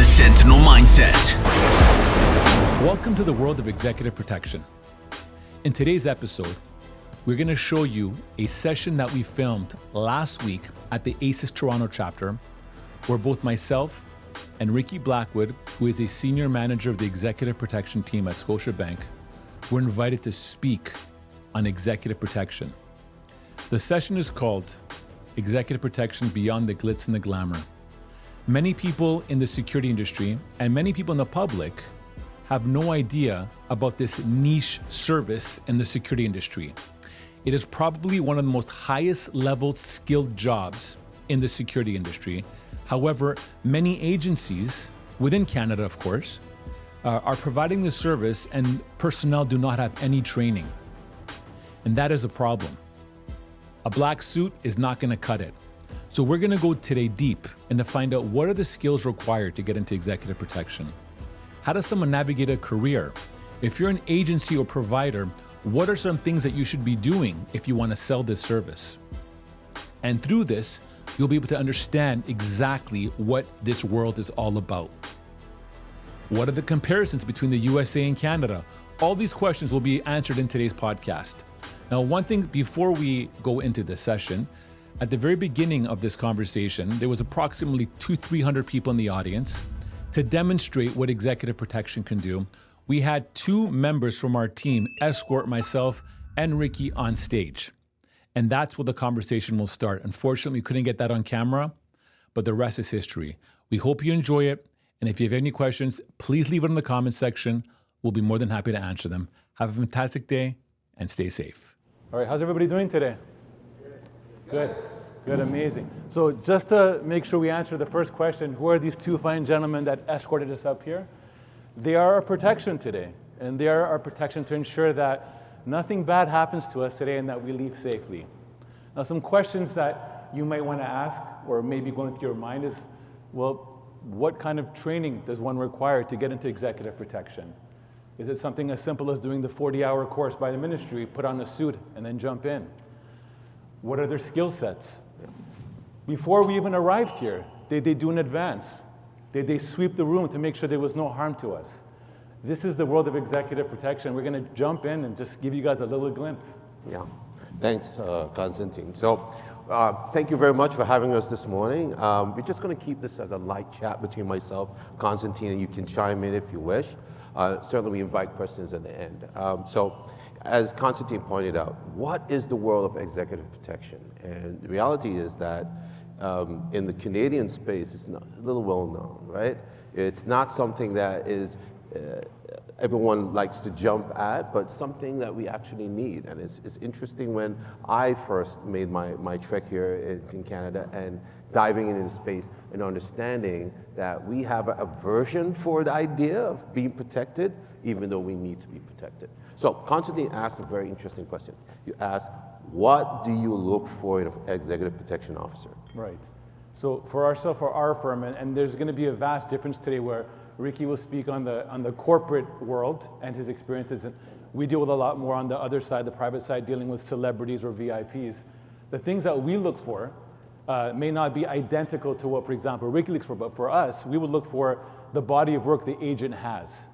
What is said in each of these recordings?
the Sentinel Mindset. Welcome to the world of executive protection. In today's episode, we're going to show you a session that we filmed last week at the ASIS Toronto chapter, where both myself and Ricky Blackwood, who is a senior manager of the executive protection team at Scotiabank, were invited to speak on executive protection. The session is called Executive Protection Beyond the Glitz and the Glamour. Many people in the security industry and many people in the public have no idea about this niche service in the security industry. It is probably one of the most highest level skilled jobs in the security industry. However, many agencies within Canada, of course, are providing this service and personnel do not have any training. And that is a problem. A black suit is not going to cut it. So we're going to go today deep and to find out what are the skills required to get into executive protection. How does someone navigate a career? If you're an agency or provider, what are some things that you should be doing if you want to sell this service? And through this, you'll be able to understand exactly what this world is all about. What are the comparisons between the USA and Canada? All these questions will be answered in today's podcast. Now, one thing before we go into this session, at the very beginning of this conversation, there was approximately 300 people in the audience. To demonstrate what executive protection can do, we had two members from our team escort myself and Ricky on stage. And that's where the conversation will start. Unfortunately, we couldn't get that on camera, but the rest is history. We hope you enjoy it. And if you have any questions, please leave it in the comments section. We'll be more than happy to answer them. Have a fantastic day and stay safe. All right, how's everybody doing today? Good, amazing. So just to make sure we answer the first question, who are these two fine gentlemen that escorted us up here? They are our protection today, and they are our protection to ensure that nothing bad happens to us today and that we leave safely. Now, some questions that you might want to ask or maybe going through your mind is, well, what kind of training does one require to get into executive protection? Is it something as simple as doing the 40-hour course by the ministry, put on a suit, and then jump in? What are their skill sets? Before we even arrived here, did they do in advance? Did they sweep the room to make sure there was no harm to us? This is the world of executive protection. We're going to jump in and just give you guys a little glimpse. Yeah, thanks, Constantine. So thank you very much for having us this morning. We're just going to keep this as a light chat between myself, Constantine, and you can chime in if you wish. Certainly, we invite questions at the end. So, as Constantine pointed out, what is the world of executive protection? And the reality is that in the Canadian space, it's not a little well known, right? It's not something that is everyone likes to jump at, but something that we actually need. And it's interesting when I first made my trek here in Canada and diving into the space and understanding that we have a aversion for the idea of being protected, even though we need to be protected. So Constantine asked a very interesting question. You asked, what do you look for in an executive protection officer? Right. So for ourselves, for our firm, and there's going to be a vast difference today where Ricky will speak on the corporate world and his experiences, and we deal with a lot more on the other side, the private side, dealing with celebrities or VIPs. The things that we look for may not be identical to what, for example, Ricky looks for, but for us, we would look for the body of work the agent has.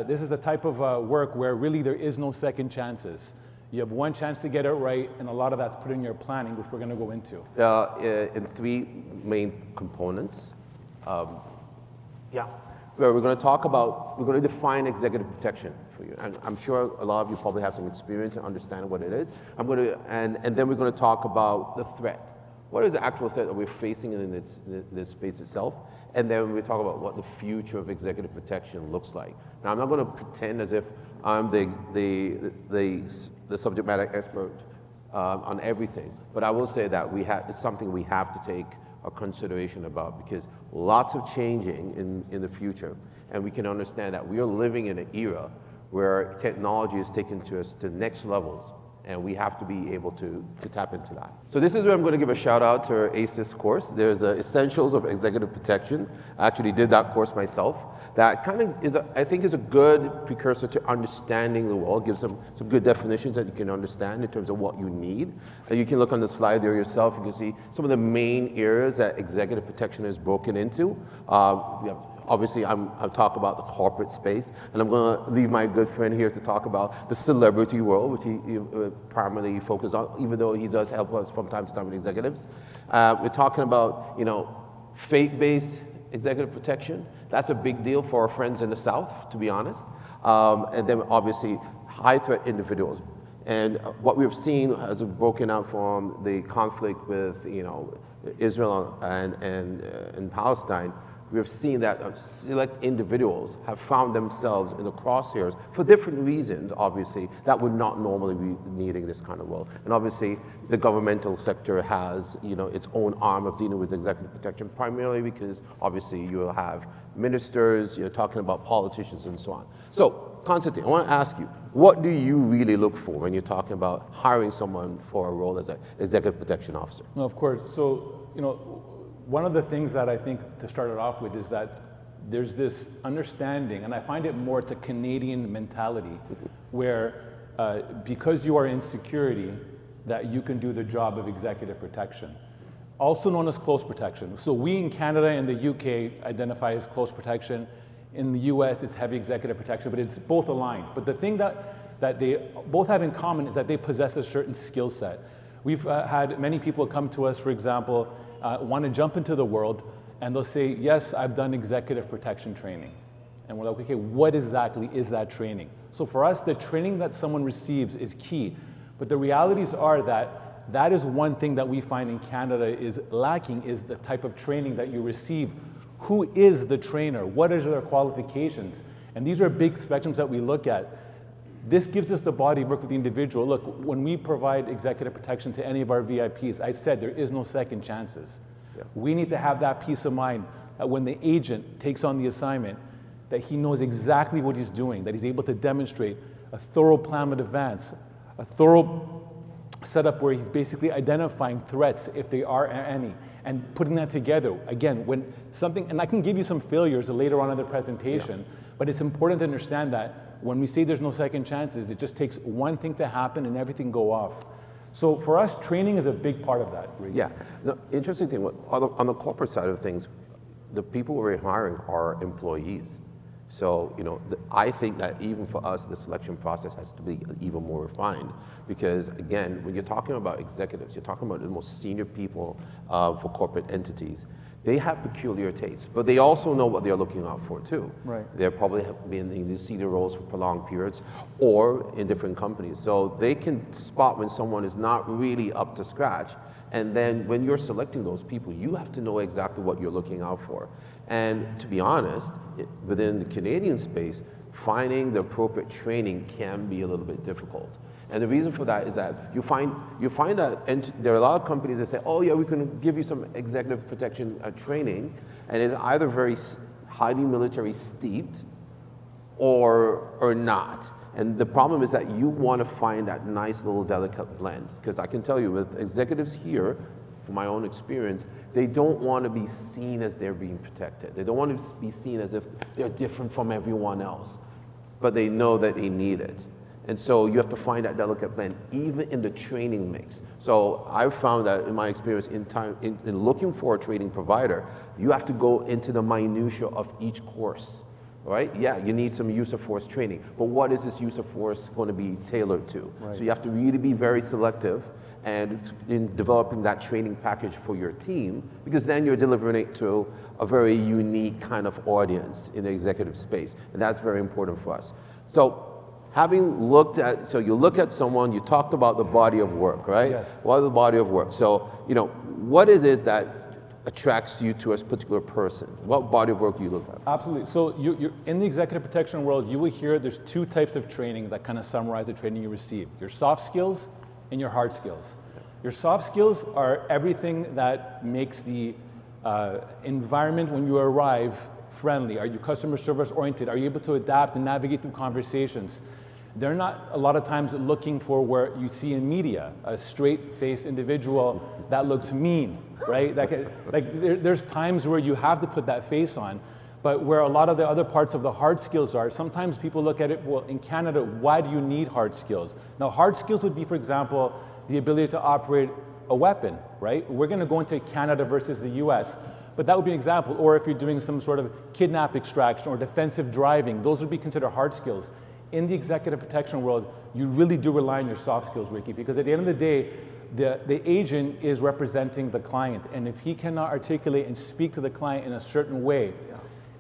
This is a type of work where really there is no second chances. You have one chance to get it right, and a lot of that's put in your planning, which we're going to go into. In three main components. We're going to talk about, we're going to define executive protection for you. And I'm sure a lot of you probably have some experience in understanding what it is. And then we're going to talk about the threat. What is the actual threat that we're facing in this space itself? And then we talk about what the future of executive protection looks like. Now, I'm not going to pretend as if I'm the subject matter expert on everything, but I will say that it's something we have to take a consideration about, because lots of changing in the future, and we can understand that we are living in an era where technology is taken to us to the next levels, and we have to be able to tap into that. So this is where I'm going to give a shout out to our ASIS course. There's Essentials of Executive Protection. I actually did that course myself. That kind of is, I think, is a good precursor to understanding the world. Gives some good definitions that you can understand in terms of what you need. And you can look on the slide there yourself. You can see some of the main areas that executive protection is broken into. We have obviously I'll talk about the corporate space, and I'm going to leave my good friend here to talk about the celebrity world, which he primarily focuses on, even though he does help us from time to time with executives. We're talking about, faith-based executive protection. That's a big deal for our friends in the South, to be honest. And then obviously high-threat individuals. And what we've seen as we've broken out from the conflict with, Israel and Palestine, we've seen that select individuals have found themselves in the crosshairs for different reasons, obviously, that would not normally be needing this kind of role. And obviously, the governmental sector has, its own arm of dealing with executive protection, primarily because obviously you'll have ministers, you're talking about politicians and so on. So, Constantine, I want to ask you, what do you really look for when you're talking about hiring someone for a role as an executive protection officer? No, of course. So, one of the things that I think to start it off with is that there's this understanding, and I find it more to Canadian mentality, where because you are in security, that you can do the job of executive protection, also known as close protection. So we in Canada and the UK identify as close protection. In the US, it's heavy executive protection, but it's both aligned. But the thing that they both have in common is that they possess a certain skill set. We've had many people come to us, for example, want to jump into the world, and they'll say, yes, I've done executive protection training. And we're like, okay, what exactly is that training? So for us, the training that someone receives is key. But the realities are that is one thing that we find in Canada is lacking, is the type of training that you receive. Who is the trainer? What are their qualifications? And these are big spectrums that we look at. This gives us the body of work with the individual. Look, when we provide executive protection to any of our VIPs, I said there is no second chances. Yeah. We need to have that peace of mind that when the agent takes on the assignment, that he knows exactly what he's doing, that he's able to demonstrate a thorough plan of advance, a thorough setup where he's basically identifying threats, if there are any, and putting that together. Again, when something, and I can give you some failures later on in the presentation, but it's important to understand that when we say there's no second chances, it just takes one thing to happen and everything go off. So for us, training is a big part of that. Ricky. Yeah, the interesting thing, on the corporate side of things, the people we're hiring are employees. So, I think that even for us, the selection process has to be even more refined because, again, when you're talking about executives, you're talking about the most senior people for corporate entities. They have peculiar tastes, but they also know what they're looking out for too. Right. They're probably have been in these senior roles for prolonged periods or in different companies. So they can spot when someone is not really up to scratch. And then when you're selecting those people, you have to know exactly what you're looking out for. And to be honest, within the Canadian space, finding the appropriate training can be a little bit difficult. And the reason for that is that you find that, and there are a lot of companies that say, oh yeah, we can give you some executive protection training, and it's either very highly military steeped or not. And the problem is that you want to find that nice little delicate blend, because I can tell you with executives here, from my own experience, they don't want to be seen as they're being protected. They don't want to be seen as if they're different from everyone else, but they know that they need it. And so you have to find that delicate blend, even in the training mix. So I've found that in my experience in looking for a training provider, you have to go into the minutia of each course, right? Yeah, you need some use of force training, but what is this use of force going to be tailored to? Right. So you have to really be very selective and in developing that training package for your team, because then you're delivering it to a very unique kind of audience in the executive space, and that's very important for us. So having looked at, so you look at someone, you talked about the body of work, right? Yes. What is the body of work? So, what it is that attracts you to a particular person? What body of work do you look at? Absolutely. So you're in the executive protection world, you will hear there's two types of training that kind of summarize the training you receive. Your soft skills and your hard skills. Your soft skills are everything that makes the environment when you arrive friendly. Are you customer service oriented? Are you able to adapt and navigate through conversations? They're not a lot of times looking for where you see in media, a straight-faced individual that looks mean, right? There's times where you have to put that face on, but where a lot of the other parts of the hard skills are, sometimes people look at it, well, in Canada, why do you need hard skills? Now, hard skills would be, for example, the ability to operate a weapon, right? We're gonna go into Canada versus the US, But that would be an example. Or if you're doing some sort of kidnap extraction or defensive driving, those would be considered hard skills. In the executive protection world, you really do rely on your soft skills, Ricky, because at the end of the day, the agent is representing the client. And if he cannot articulate and speak to the client in a certain way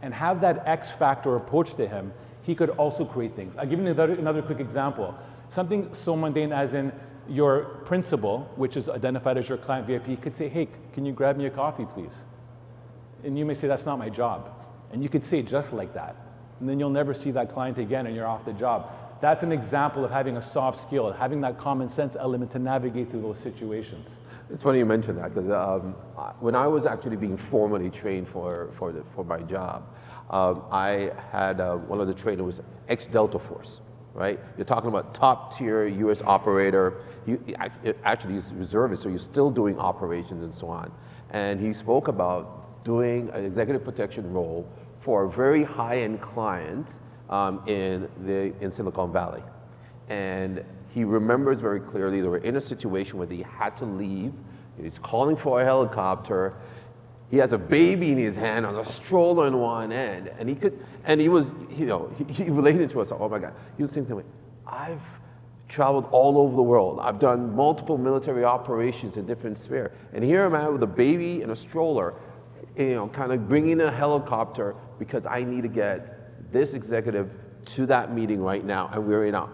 and have that X factor approach to him, he could also create things. I'll give you another quick example. Something so mundane as in your principal, which is identified as your client VIP, could say, hey, can you grab me a coffee, please? And you may say, that's not my job. And you could say it just like that. And then you'll never see that client again and you're off the job. That's an example of having a soft skill, having that common sense element to navigate through those situations. It's funny you mentioned that, because when I was actually being formally trained for my job, I had one of the trainers was ex-Delta Force, right? You're talking about top tier US operator. Actually, he's reservist, so you're still doing operations and so on. And he spoke about doing an executive protection role for a very high-end client in Silicon Valley. And he remembers very clearly they were in a situation where they had to leave. He's calling for a helicopter. He has a baby in his hand on a stroller in one end, and he was, you know, he related to us. Oh my God, he was saying to me, I've traveled all over the world. I've done multiple military operations in different spheres, and here am I with a baby in a stroller, you know, kind of bringing a helicopter because I need to get this executive to that meeting right now, and we're in a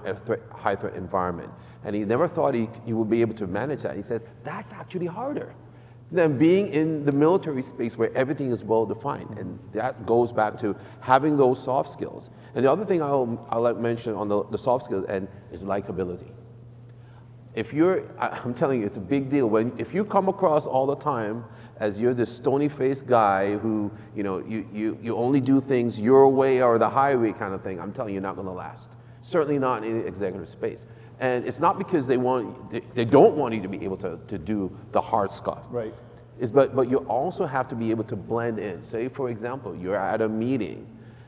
high threat environment. And he never thought he would be able to manage that. He says, that's actually harder than being in the military space where everything is well defined. And that goes back to having those soft skills. And the other thing I'll mention on the soft skills end is likability. If I'm telling you, it's a big deal. If you come across all the time as you're this stony-faced guy who, you know, you only do things your way or the highway kind of thing, I'm telling you, you're not gonna last. Certainly not in the executive space. And it's not because they don't want you to be able to do the hard stuff. Right. But you also have to be able to blend in. Say, for example, you're at a meeting.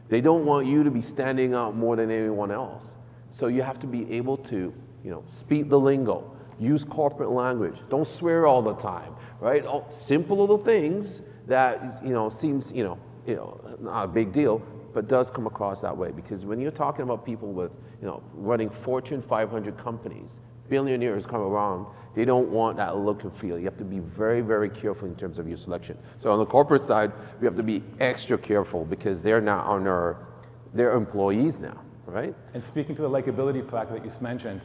They don't want you to be standing out more than anyone else. So you have to be able to, you know, speak the lingo, use corporate language, don't swear all the time, right? Simple little things that, you know, seems, you know, not a big deal, but does come across that way. Because when you're talking about people with, you know, running Fortune 500 companies, billionaires come around, they don't want that look and feel. You have to be very, very careful in terms of your selection. So on the corporate side, we have to be extra careful because they're now they're employees now, right? And speaking to the likability factor that you mentioned,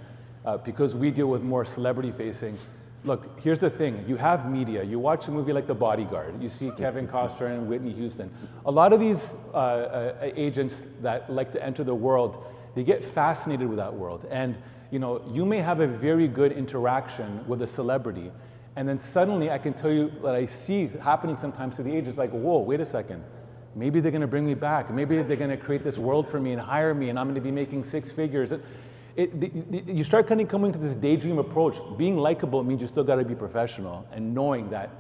because we deal with more celebrity facing, look, here's the thing. You have media. You watch a movie like The Bodyguard. You see Kevin Costner and Whitney Houston. A lot of these agents that like to enter the world, they get fascinated with that world. And you know, you may have a very good interaction with a celebrity, and then suddenly I can tell you that I see happening sometimes to the agents, like, whoa, wait a second. Maybe they're gonna bring me back. Maybe they're gonna create this world for me and hire me, and I'm gonna be making 6 figures. You start kind of coming to this daydream approach. Being likable means you still gotta be professional, and knowing that,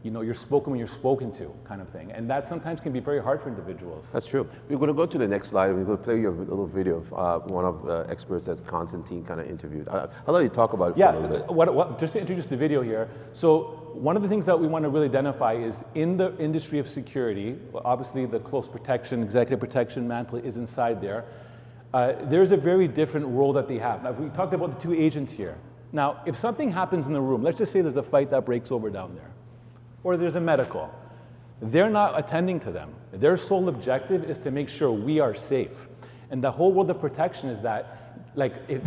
you know, you're spoken when you're spoken to, kind of thing. And that sometimes can be very hard for individuals. That's true. We're going to go to the next slide. We're going to play you a little video of one of the experts that Constantine kind of interviewed. I'll let you talk about it for a little bit. Just to introduce the video here. So one of the things that we want to really identify is in the industry of security, obviously the close protection, executive protection mantle is inside there. There's a very different role that they have. Now, we talked about the 2 agents here. Now, if something happens in the room, let's just say there's a fight that breaks over down there, or there's a medical, they're not attending to them. Their sole objective is to make sure we are safe. And the whole world of protection is that, like, if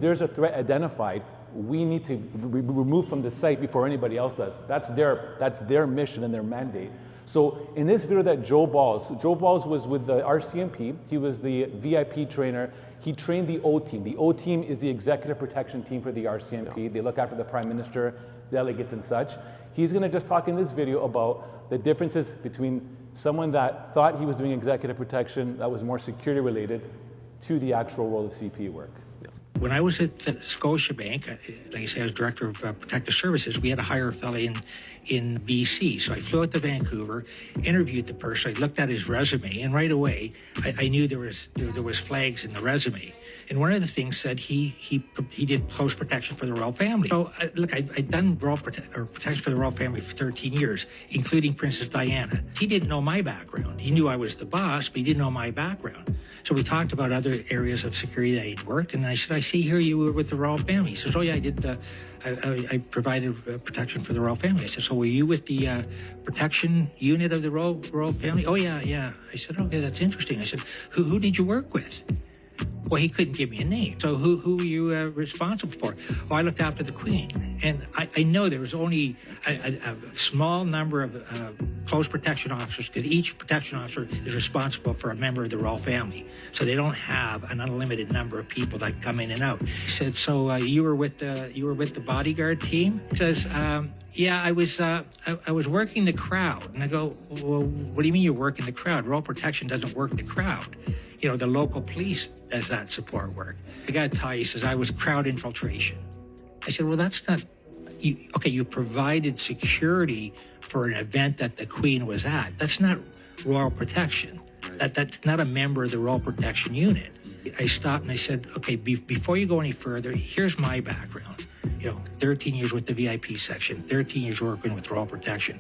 there's a threat identified, we need to be removed from the site before anybody else does. That's their mission and their mandate. So in this video that Joe Balls was with the RCMP. He was the VIP trainer. He trained the O team. The O team is the executive protection team for the RCMP. Yeah. They look after the Prime Minister, delegates and such. He's gonna just talk in this video about the differences between someone that thought he was doing executive protection that was more security related to the actual role of CP work. When I was at Scotiabank, like I said, I was director of protective services. We had to hire a fella in BC. So I flew out to Vancouver, interviewed the person. I looked at his resume, and right away, I knew there was flags in the resume. And one of the things said he did close protection for the royal family. So look, I'd done protection for the royal family for 13 years, including Princess Diana. He didn't know my background. He knew I was the boss, but he didn't know my background. So we talked about other areas of security that he'd worked, and I said, I see here you were with the royal family. He says, oh yeah, I did. I provided protection for the royal family. I said, so were you with the protection unit of the royal family? Oh yeah. I said, okay, that's interesting. I said, who did you work with? Well, he couldn't give me a name. So who were you responsible for? Well, I looked after the Queen. And I know there was only a small number of close protection officers, because each protection officer is responsible for a member of the royal family. So they don't have an unlimited number of people that come in and out. He said, so you were with the bodyguard team? He says, yeah, I was working the crowd. And I go, well, what do you mean you're working the crowd? Royal Protection doesn't work the crowd. You know, the local police does that support work. The guy Ty says, I was crowd infiltration. I said, well, that's not, you provided security for an event that the Queen was at. That's not Royal Protection. That's not a member of the Royal Protection unit. I stopped and I said, okay, before you go any further, here's my background. 13 years with the VIP section, 13 years working with Royal Protection.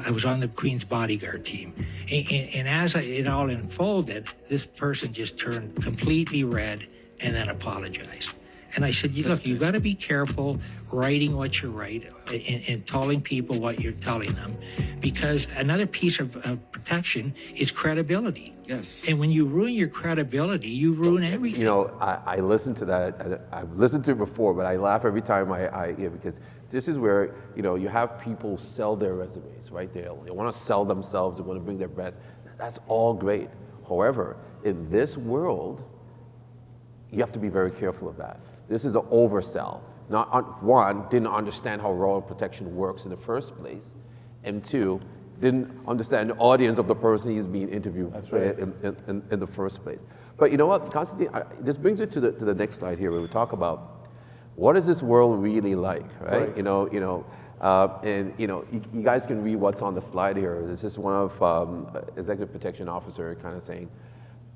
I was on the Queen's bodyguard team. And as it all unfolded, this person just turned completely red and then apologized. And I said, look, you've got to be careful writing what you write and telling people what you're telling them, because another piece of protection is credibility. Yes. And when you ruin your credibility, you ruin everything. I listened to that. I've listened to it before, but I laugh every time I hear, because this is where, you have people sell their resumes, right? They want to sell themselves. They want to bring their best. That's all great. However, in this world, you have to be very careful of that. This is an oversell. One, didn't understand how Royal Protection works in the first place, and two, didn't understand the audience of the person he's being interviewed in the first place. But you know what, Constantine, this brings it to the next slide here, where we talk about what is this world really like, right? You guys can read what's on the slide here. This is one of Executive Protection Officer kind of saying,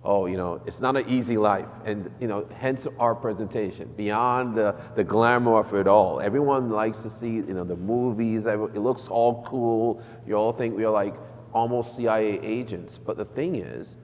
oh, it's not an easy life. And, hence our presentation. Beyond the glamour of it all. Everyone likes to see, the movies. It looks all cool. You all think we're like almost CIA agents. But the thing is,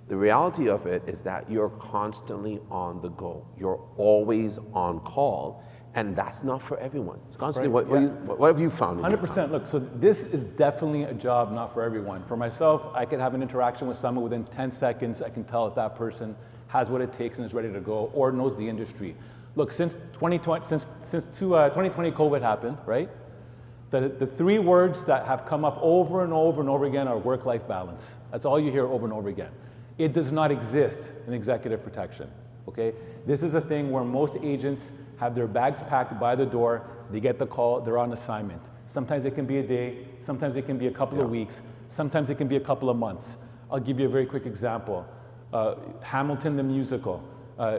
the reality of it is that you're constantly on the go. You're always on call. And that's not for everyone. Constantly, what have you found? 100%. Look, so this is definitely a job not for everyone. For myself, I could have an interaction with someone within 10 seconds. I can tell if that person has what it takes and is ready to go, or knows the industry. Look, since 2020 COVID happened, right? The three words that have come up over and over and over again are work-life balance. That's all you hear over and over again. It does not exist in executive protection. Okay, this is a thing where most agents have their bags packed by the door, they get the call, they're on assignment. Sometimes it can be a day, sometimes it can be a couple of weeks, sometimes it can be a couple of months. I'll give you a very quick example. Hamilton the musical,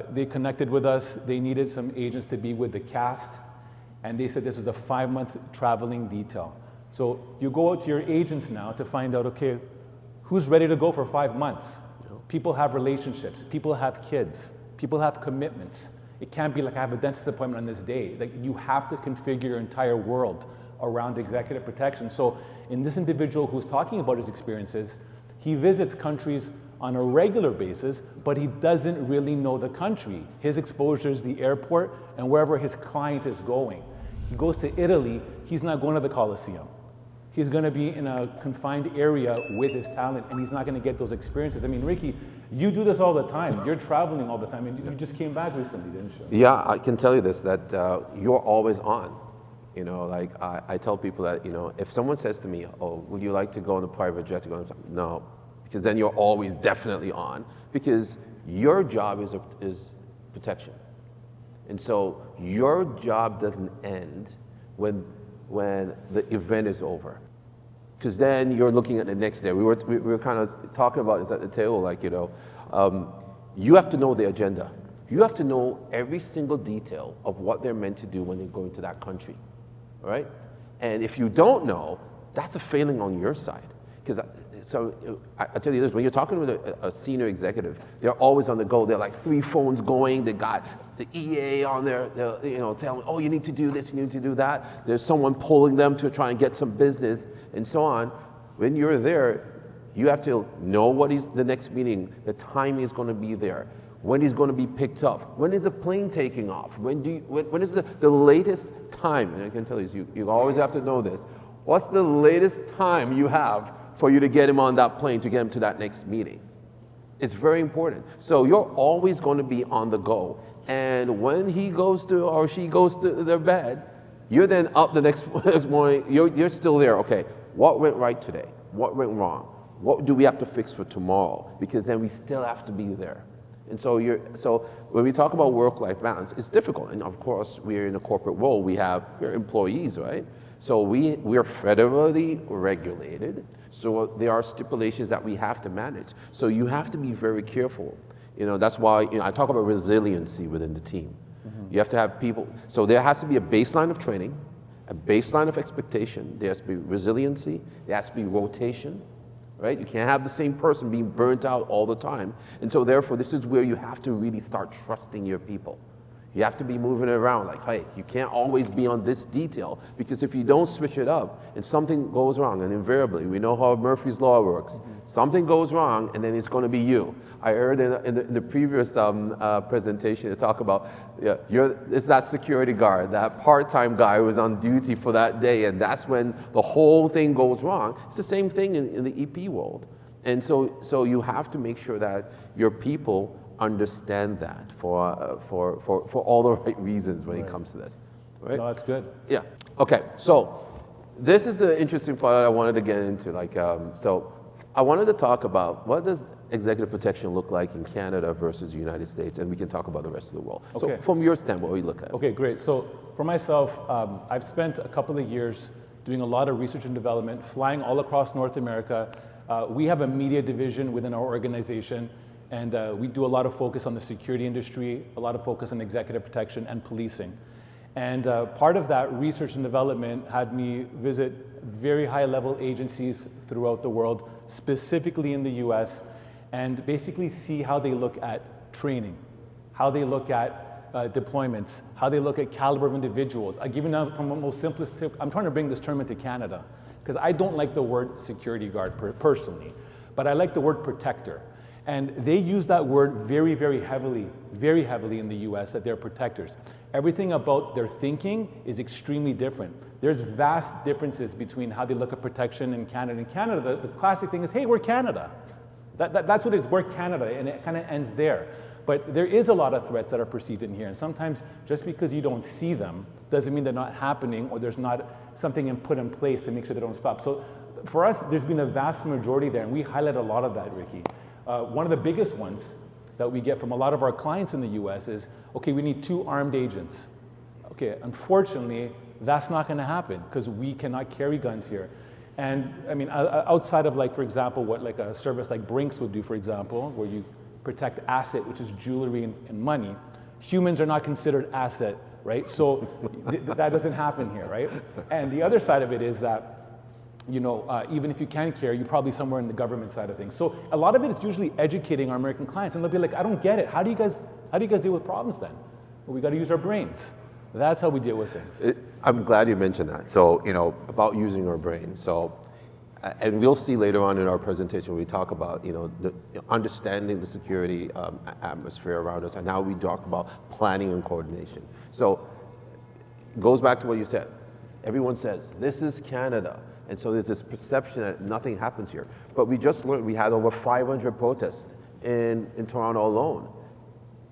they connected with us, they needed some agents to be with the cast, and they said this was a 5-month traveling detail. So you go out to your agents now to find out, okay, who's ready to go for 5 months? People have relationships, people have kids, people have commitments. It can't be like I have a dentist appointment on this day. Like, you have to configure your entire world around executive protection. So in this individual who's talking about his experiences, he visits countries on a regular basis, but he doesn't really know the country. His exposure is the airport and wherever his client is going. He goes to Italy, he's not going to the Colosseum. He's going to be in a confined area with his talent, and he's not going to get those experiences. I mean, Ricky, you do this all the time. You're traveling all the time, and you just came back recently, didn't you? Yeah, I can tell you this, that you're always on. Like I tell people that, if someone says to me, oh, would you like to go on a private jet to go? No, because then you're always definitely on, because your job is protection. And so your job doesn't end when the event is over. Because then you're looking at the next day. We were kind of talking about this at the table, like, you have to know the agenda. You have to know every single detail of what they're meant to do when they go into that country, all right? And if you don't know, that's a failing on your side. Because I tell you this, when you're talking with a senior executive, they're always on the go. They're like 3 phones going. They got the EA on there, they're telling, oh, you need to do this, you need to do that. There's someone pulling them to try and get some business and so on. When you're there, you have to know what is the next meeting, the time he's going to be there, when he's going to be picked up, when is the plane taking off, when is the latest time, and I can tell you, you always have to know this, what's the latest time you have for you to get him on that plane, to get him to that next meeting? It's very important. So you're always going to be on the go. And when he goes to, or she goes to their bed, you're then up the next morning, you're still there. Okay, what went right today? What went wrong? What do we have to fix for tomorrow? Because then we still have to be there. And so when we talk about work-life balance, it's difficult. And of course, we're in a corporate world, we're employees, right? So we're federally regulated. So there are stipulations that we have to manage. So you have to be very careful. That's why I talk about resiliency within the team. Mm-hmm. You have to have people, so there has to be a baseline of training, a baseline of expectation. There has to be resiliency, there has to be rotation, right? You can't have the same person being burnt out all the time. And so therefore, this is where you have to really start trusting your people. You have to be moving it around like, hey, you can't always be on this detail, because if you don't switch it up and something goes wrong, and invariably, we know how Murphy's Law works, mm-hmm. Something goes wrong and then it's going to be you. I heard in the previous presentation, they talk about, it's that security guard, that part-time guy who was on duty for that day, and that's when the whole thing goes wrong. It's the same thing in the EP world. And so you have to make sure that your people understand that for all the right reasons when it comes to this. Right? No, that's good. Yeah. Okay. So this is the interesting part that I wanted to get into. So I wanted to talk about what does executive protection look like in Canada versus the United States, and we can talk about the rest of the world. Okay. So from your standpoint, what do you look at? Okay, great. So for myself, I've spent a couple of years doing a lot of research and development, flying all across North America. We have a media division within our organization, and we do a lot of focus on the security industry, a lot of focus on executive protection and policing. And part of that research and development had me visit very high-level agencies throughout the world, specifically in the US, and basically see how they look at training, how they look at deployments, how they look at caliber of individuals. I give you now from the most simplest tip. I'm trying to bring this term into Canada, because I don't like the word security guard personally, but I like the word protector. And they use that word very, very heavily in the US, that they're protectors. Everything about their thinking is extremely different. There's vast differences between how they look at protection in Canada. In Canada, the classic thing is, hey, we're Canada. That's what it is, we're Canada, and it kind of ends there. But there is a lot of threats that are perceived in here, and sometimes just because you don't see them doesn't mean they're not happening, or there's not something put in place to make sure they don't stop. So for us, there's been a vast majority there, and we highlight a lot of that, Ricky. One of the biggest ones that we get from a lot of our clients in the US is, okay, we need 2 armed agents. Okay, unfortunately, that's not gonna happen because we cannot carry guns here. And I mean, outside of for example, what a service like Brinks would do, for example, where you protect asset, which is jewelry and money, humans are not considered asset, right? So that doesn't happen here, right? And the other side of it is that, even if you can carry, you're probably somewhere in the government side of things. So a lot of it is usually educating our American clients, and they'll be like, I don't get it. How do you guys deal with problems then? Well, we got to use our brains. That's how we deal with things. I'm glad you mentioned that. So, about using our brains. So, and we'll see later on in our presentation, we talk about, understanding the security atmosphere around us, and how we talk about planning and coordination. So, it goes back to what you said. Everyone says, this is Canada. And so there's this perception that nothing happens here. But we just learned we had over 500 protests in Toronto alone,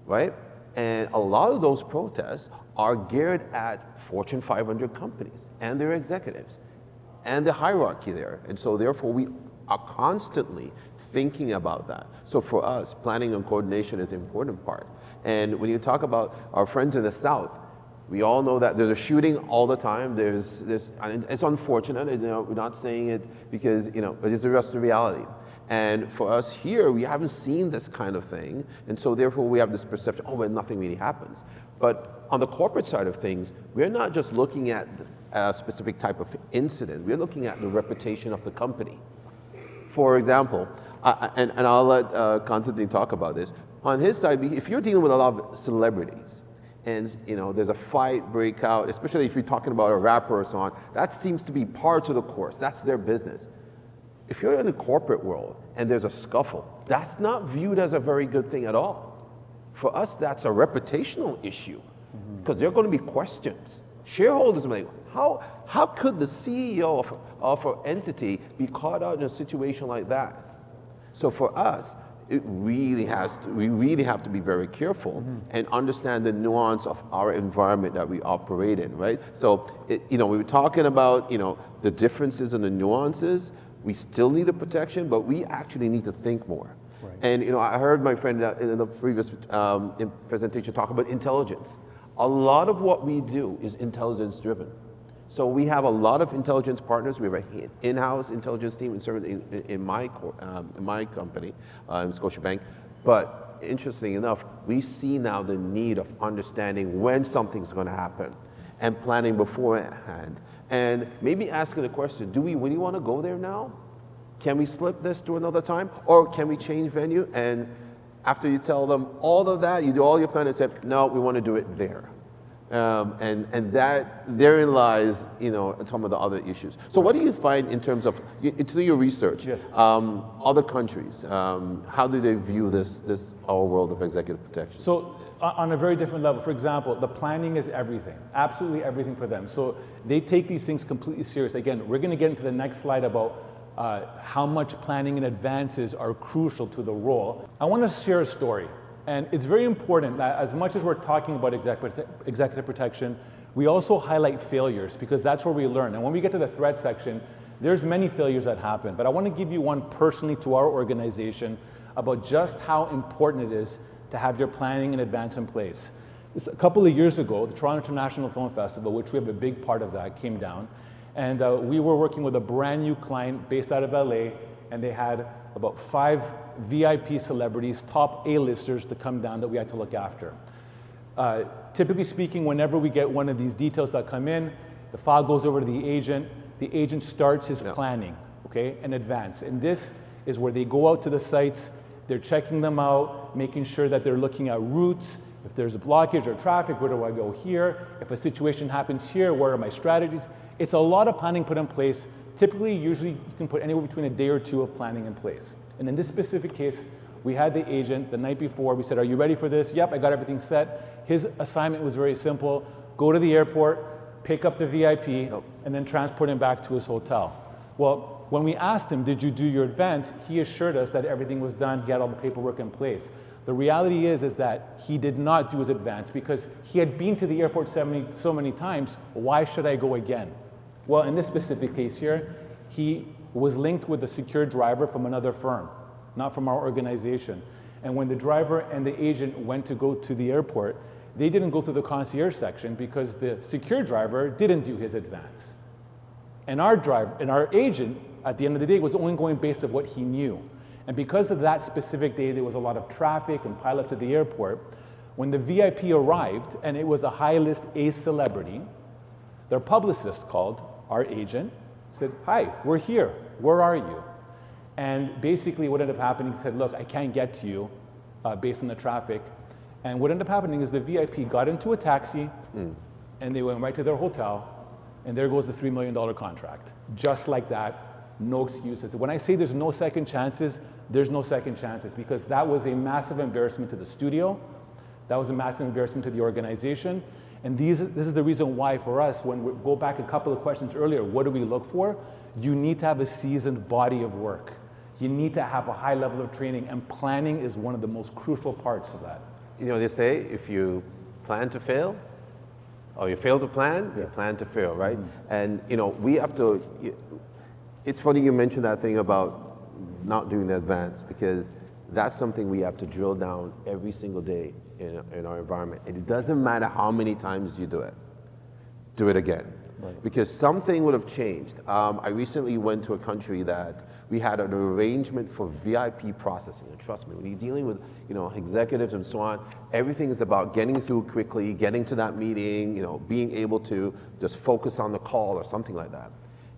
right? And a lot of those protests are geared at Fortune 500 companies and their executives and the hierarchy there. And so therefore we are constantly thinking about that. So for us, planning and coordination is an important part. And when you talk about our friends in the South, we all know that there's a shooting all the time. And it's unfortunate. We're not saying it because but it's just the reality. And for us here, we haven't seen this kind of thing, and so therefore we have this perception, well, nothing really happens. But on the corporate side of things, we're not just looking at a specific type of incident. We're looking at the reputation of the company. for example, and I'll let Constantine talk about this. On his side, if you're dealing with a lot of celebrities, and there's a fight break out, especially if you're talking about a rapper or so on, that seems to be part of the course. That's their business. If you're in the corporate world and there's a scuffle, that's not viewed as a very good thing at all. For us, that's a reputational issue, because there are going to be questions. Shareholders are like, how could the CEO of an entity be caught out in a situation like that? So for us, we really have to be very careful and understand the nuance of our environment that we operate in, right? So, we were talking about, the differences and the nuances. We still need a protection, but we actually need to think more. Right. And, I heard my friend in the previous presentation talk about intelligence. A lot of what we do is intelligence driven. So we have a lot of intelligence partners. We have an in-house intelligence team in my company, in Scotiabank. But interesting enough, we see now the need of understanding when something's going to happen and planning beforehand. And maybe asking the question, do we really want to go there now? Can we slip this to another time? Or can we change venue? And after you tell them all of that, you do all your planning and say, no, we want to do it there. And that therein lies, some of the other issues. So what do you find in terms of, through your research, yes, other countries, how do they view this our world of executive protection? So on a very different level, for example, the planning is everything, absolutely everything for them. So they take these things completely serious. Again, we're going to get into the next slide about how much planning and advances are crucial to the role. I want to share a story. And it's very important that as much as we're talking about executive protection, we also highlight failures, because that's where we learn. And when we get to the threat section, there's many failures that happen. But I want to give you one personally to our organization about just how important it is to have your planning in advance in place. A couple of years ago, the Toronto International Film Festival, which we have a big part of that, came down. And we were working with a brand new client based out of LA, and they had about 5 VIP celebrities, top A-listers to come down that we had to look after. Typically speaking, whenever we get one of these details that come in, the file goes over to the agent starts his planning, okay, in advance. And this is where they go out to the sites, they're checking them out, making sure that they're looking at routes. If there's a blockage or traffic, where do I go here? If a situation happens here, where are my strategies? It's a lot of planning put in place. Typically, usually you can put anywhere between a day or two of planning in place. And in this specific case, we had the agent the night before. We said, are you ready for this? Yep, I got everything set. His assignment was very simple. Go to the airport, pick up the VIP, and then transport him back to his hotel. Well, when we asked him, did you do your advance? He assured us that everything was done. He had all the paperwork in place. The reality is that he did not do his advance because he had been to the airport so many times. Why should I go again? Well, in this specific case here, he was linked with a secure driver from another firm, not from our organization. And when the driver and the agent went to go to the airport, they didn't go through the concierge section because the secure driver didn't do his advance. And our agent, at the end of the day, was only going based on what he knew. And because of that specific day, there was a lot of traffic and pileups at the airport. When the VIP arrived, and it was a high-list A celebrity, their publicist called our agent, said, hi, we're here, where are you? And basically what ended up happening, he said, look, I can't get to you based on the traffic. And what ended up happening is the VIP got into a taxi and they went right to their hotel, and there goes the $3 million contract. Just like that, no excuses. When I say there's no second chances, there's no second chances, because that was a massive embarrassment to the studio, that was a massive embarrassment to the organization. And this is the reason why for us, when we go back a couple of questions earlier, what do we look for? You need to have a seasoned body of work. You need to have a high level of training, and planning is one of the most crucial parts of that. They say if you plan to fail, or you fail to plan, you plan to fail, right? And we have to, it's funny you mentioned that thing about not doing the advance, because that's something we have to drill down every single day in our environment. And it doesn't matter how many times you do it again. Right. Because something would have changed. I recently went to a country that we had an arrangement for VIP processing. And trust me, when you're dealing with executives and so on, everything is about getting through quickly, getting to that meeting, being able to just focus on the call or something like that.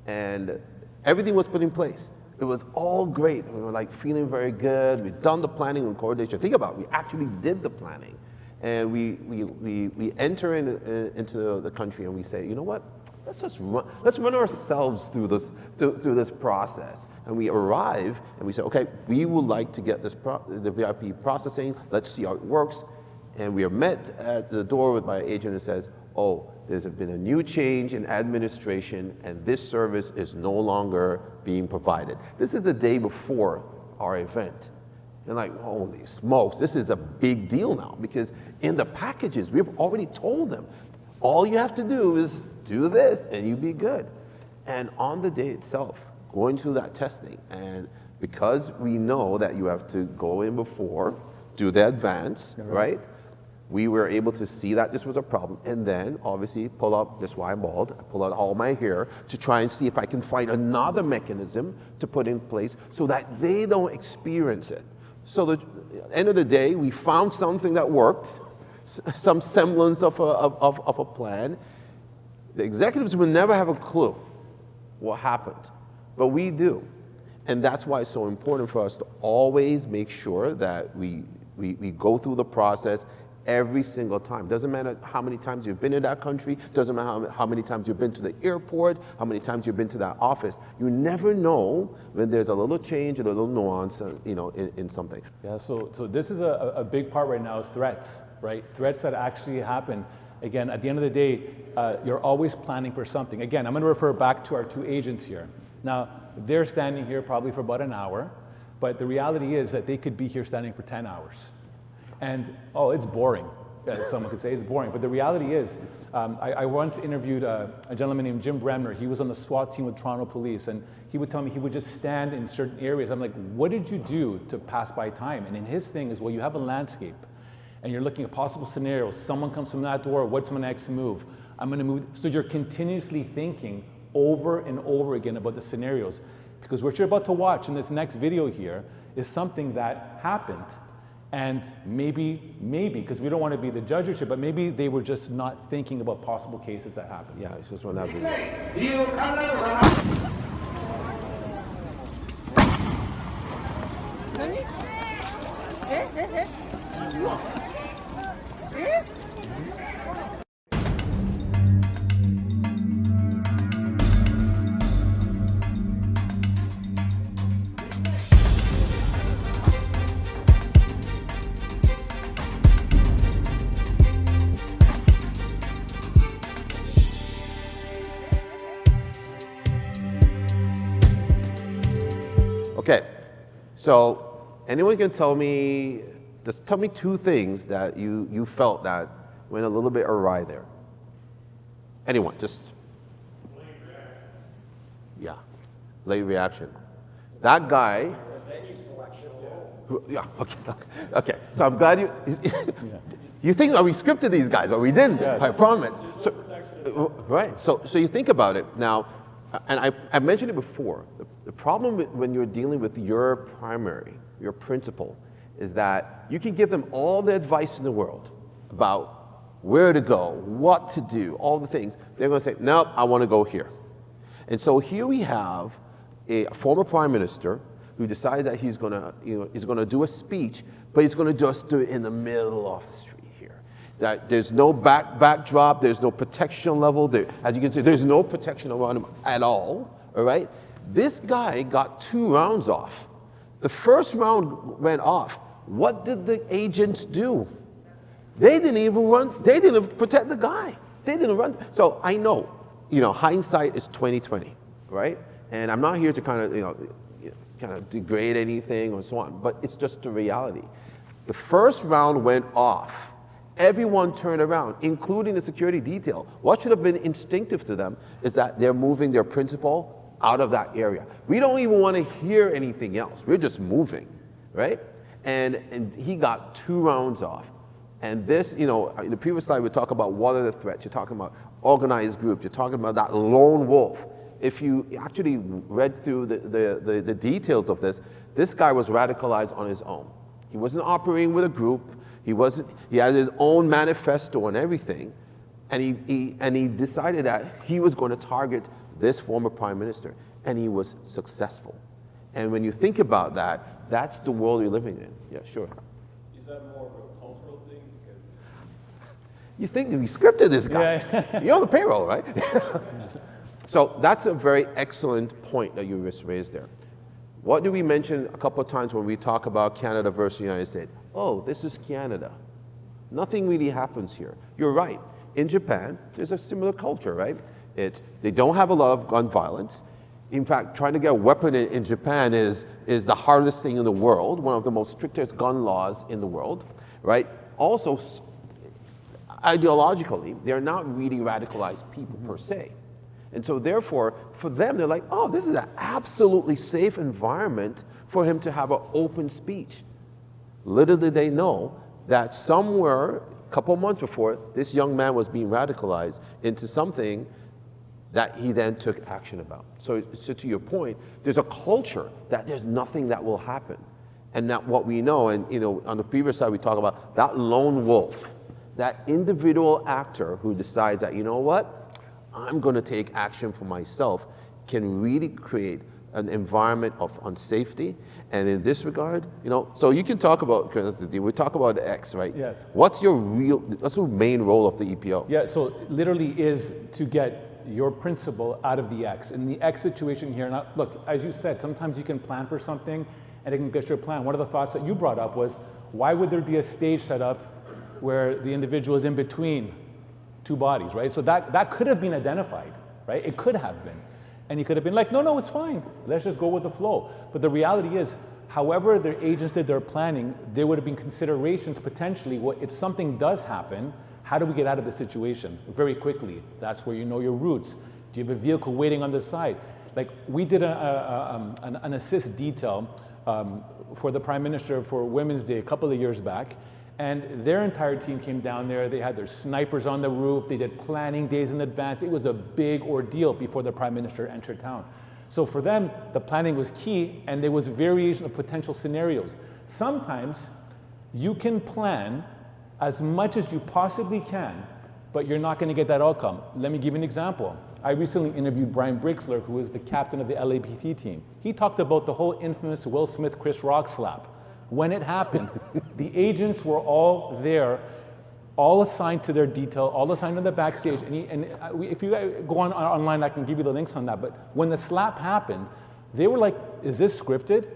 And everything was put in place. It was all great. We were like feeling very good. We'd done the planning and coordination. Think about it, we actually did the planning. And we enter into the country and we say, you know what? Let's run ourselves through this process. And we arrive and we say, okay, we would like to get the VIP processing. Let's see how it works. And we are met at the door by an agent who says, oh, there's been a new change in administration and this service is no longer being provided. This is the day before our event. And like, holy smokes, this is a big deal now, because in the packages, we've already told them, all you have to do is do this and you'll be good. And on the day itself, going through that testing, and because we know that you have to go in before, do the advance, right? We were able to see that this was a problem, and then obviously pull out, that's why I'm bald, I pull out all my hair to try and see if I can find another mechanism to put in place so that they don't experience it. So at the end of the day, we found something that worked, some semblance of a plan. The executives will never have a clue what happened, but we do. And that's why it's so important for us to always make sure that we go through the process every single time. Doesn't matter how many times you've been in that country, doesn't matter how many times you've been to the airport, how many times you've been to that office. You never know when there's a little change and a little nuance, in something. Yeah, so this is a big part right now is threats, right? Threats that actually happen. Again, at the end of the day, you're always planning for something. Again, I'm going to refer back to our two agents here. Now, they're standing here probably for about an hour, but the reality is that they could be here standing for 10 hours. And, oh, it's boring. Someone could say it's boring. But the reality is, I once interviewed a gentleman named Jim Bremner. He was on the SWAT team with Toronto Police, and he would tell me he would just stand in certain areas. I'm like, what did you do to pass by time? And then his thing is, well, you have a landscape, and you're looking at possible scenarios. Someone comes from that door, what's my next move? I'm gonna move. So you're continuously thinking over and over again about the scenarios, because what you're about to watch in this next video here is something that happened. And maybe, because we don't want to be the judge, but maybe they were just not thinking about possible cases that happened. Yeah, it's just one that video. Okay, so anyone can tell me, just tell me two things that you felt that went a little bit awry there. Anyone, just. Late reaction. Yeah, late reaction. That guy. Venue selection alone. Yeah, okay. So I'm glad you, you think that we scripted these guys, but we didn't, yes. I promise. So, right, so you think about it now. And I mentioned it before, the problem when you're dealing with your primary, your principal, is that you can give them all the advice in the world about where to go, what to do, all the things. They're going to say, nope, I want to go here. And so here we have a former prime minister who decided that he's going to do a speech, but he's going to just do it in the middle of the street. That there's no backdrop, there's no protection level. As you can see, there's no protection around him at all right? This guy got 2 rounds off. The first round went off. What did the agents do? They didn't even run, they didn't protect the guy. They didn't run. So I know, hindsight is 20/20, right? And I'm not here to kind of degrade anything or so on, but it's just the reality. The first round went off. Everyone turned around, including the security detail. What should have been instinctive to them is that they're moving their principal out of that area. We don't even want to hear anything else. We're just moving, right? And he got 2 rounds off. And this, in the previous slide, we talk about what are the threats. You're talking about organized group. You're talking about that lone wolf. If you actually read through the details of this, this guy was radicalized on his own. He wasn't operating with a group. He had his own manifesto and everything, and he decided that he was going to target this former prime minister, and he was successful. And when you think about that, that's the world you're living in. Yeah, sure. Is that more of a cultural thing? Because You think we scripted this guy. Yeah. You're on the payroll, right? So that's a very excellent point that you just raised there. What do we mention a couple of times when we talk about Canada versus the United States? Oh, this is Canada. Nothing really happens here. You're right. In Japan, there's a similar culture, right? They don't have a lot of gun violence. In fact, trying to get a weapon in Japan is the hardest thing in the world, one of the most strictest gun laws in the world, right? Also, ideologically, they're not really radicalized people per se. And so therefore, for them, they're like, oh, this is an absolutely safe environment for him to have an open speech. Little did they know that somewhere, a couple months before, this young man was being radicalized into something that he then took action about. So to your point, there's a culture that there's nothing that will happen. And that what we know, and on the previous side we talk about that lone wolf, that individual actor who decides that, you know what, I'm going to take action for myself, can really create an environment of unsafety. And in this regard, so you can talk about, we talk about the X, right? Yes. What's the main role of the EPO? Yeah, so literally is to get your principal out of the X. In the X situation here, now, look, as you said, sometimes you can plan for something and it can get your plan. One of the thoughts that you brought up was, why would there be a stage set up where the individual is in between two bodies, right? So that could have been identified, right? It could have been. And he could have been like, no, it's fine. Let's just go with the flow. But the reality is, however their agents did their planning, there would have been considerations potentially, if something does happen, how do we get out of the situation very quickly? That's where you know your routes. Do you have a vehicle waiting on the side? Like we did an assist detail for the Prime Minister for Women's Day a couple of years back. And their entire team came down there. They had their snipers on the roof. They did planning days in advance. It was a big ordeal before the Prime Minister entered town. So for them, the planning was key, and there was variation of potential scenarios. Sometimes you can plan as much as you possibly can, but you're not going to get that outcome. Let me give you an example. I recently interviewed Brian Brixler, who is the captain of the LAPT team. He talked about the whole infamous Will Smith, Chris Rock slap. When it happened, the agents were all there, all assigned to their detail, all assigned to the backstage. If you go online, I can give you the links on that. But when the slap happened, they were like, is this scripted?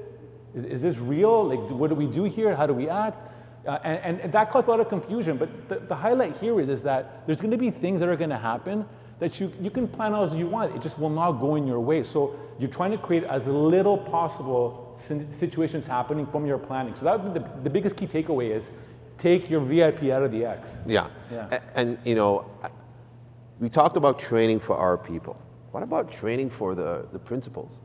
Is this real? Like, what do we do here? How do we act? And that caused a lot of confusion. But the highlight here is that there's going to be things that are going to happen that you can plan out as you want. It just will not go in your way. So you're trying to create as little possible situations happening from your planning. So that would be the biggest key takeaway is take your VIP out of the X. Yeah. And we talked about training for our people. What about training for the principals?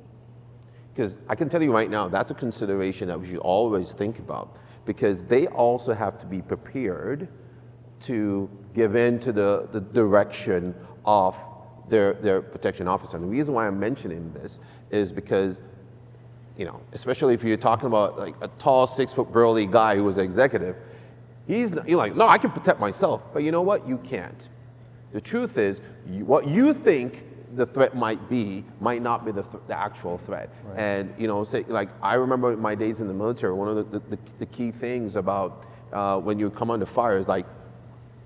Because I can tell you right now, that's a consideration that we should always think about, because they also have to be prepared to give in to the direction of their protection officer. And the reason why I'm mentioning this is because, especially if you're talking about like a tall, 6-foot burly guy who was an executive, you're like, no, I can protect myself. But you know what? You can't. The truth is, what you think the threat might be might not be the actual threat. Right. And say, like, I remember my days in the military, one of the key things about when you come under fire is like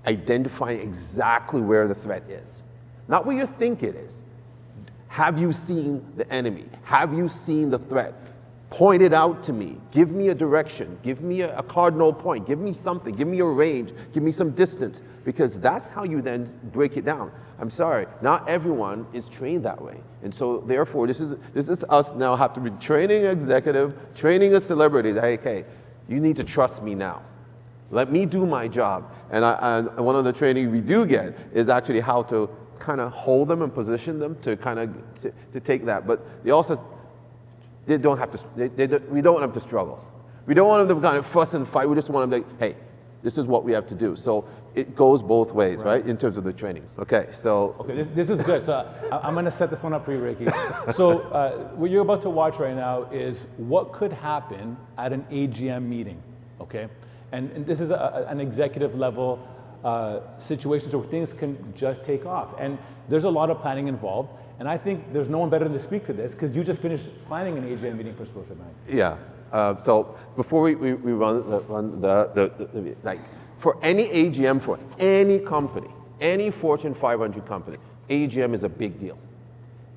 identifying exactly where the threat is. Not where you think it is. Have you seen the enemy? Have you seen the threat? Point it out to me. Give me a direction. Give me a cardinal point. Give me something. Give me a range. Give me some distance. Because that's how you then break it down. I'm sorry, not everyone is trained that way. And so therefore, this is us now have to be training an executive, training a celebrity that, okay, you need to trust me now. Let me do my job. And one of the training we do get is actually how to kind of hold them and position them to kind of to take that. But we don't want them to struggle. We don't want them to kind of fuss and fight. We just want them to, hey, this is what we have to do. So it goes both ways, right? In terms of the training. Okay, so. Okay, this is good. So I'm going to set this one up for you, Ricky. So what you're about to watch right now is what could happen at an AGM meeting, okay? And this is an executive level situation where things can just take off. And there's a lot of planning involved. And I think there's no one better to speak to this because you just finished planning an AGM meeting for Scotiabank. Yeah. So before we run the like for any AGM for any company, any Fortune 500 company, AGM is a big deal.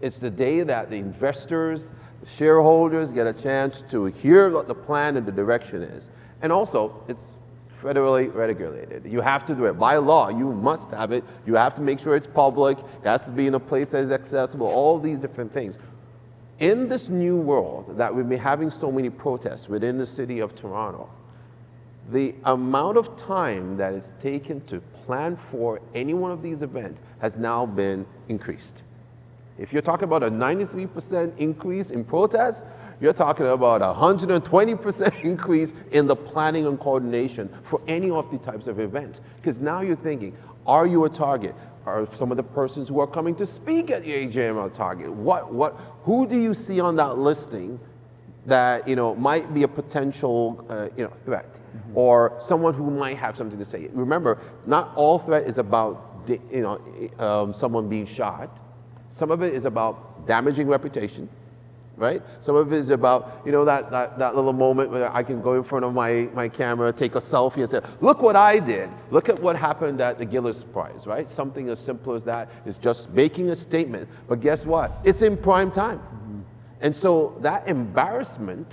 It's the day that the investors, the shareholders get a chance to hear what the plan and the direction is. And also, it's federally regulated. You have to do it. By law, you must have it. You have to make sure it's public. It has to be in a place that is accessible, all these different things. In this new world that we've been having so many protests within the city of Toronto, the amount of time that is taken to plan for any one of these events has now been increased. If you're talking about a 93% increase in protests, you're talking about a 120% increase in the planning and coordination for any of the types of events. Because now you're thinking, are you a target? Are some of the persons who are coming to speak at the AGM a target? Who do you see on that listing that might be a potential threat, or someone who might have something to say? Remember, not all threat is about someone being shot. Some of it is about damaging reputation, right? Some of it is about that little moment where I can go in front of my camera, take a selfie, and say, "Look what I did! Look at what happened at the Gillis Prize," right? Something as simple as that is just making a statement. But guess what? It's in prime time. And so that embarrassment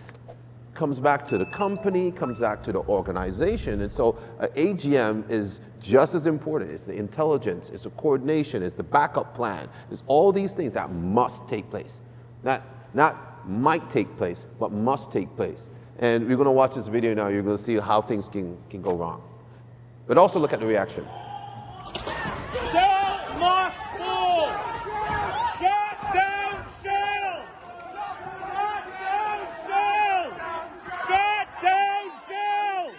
comes back to the company, comes back to the organization. And so AGM is just as important. It's the intelligence, it's the coordination, it's the backup plan. It's all these things that must take place. Not might take place, but must take place. And we're going to watch this video now. You're going to see how things can go wrong. But also look at the reaction. Shell must fall! Shut down Shell! Shut down Shell! Shut down Shell!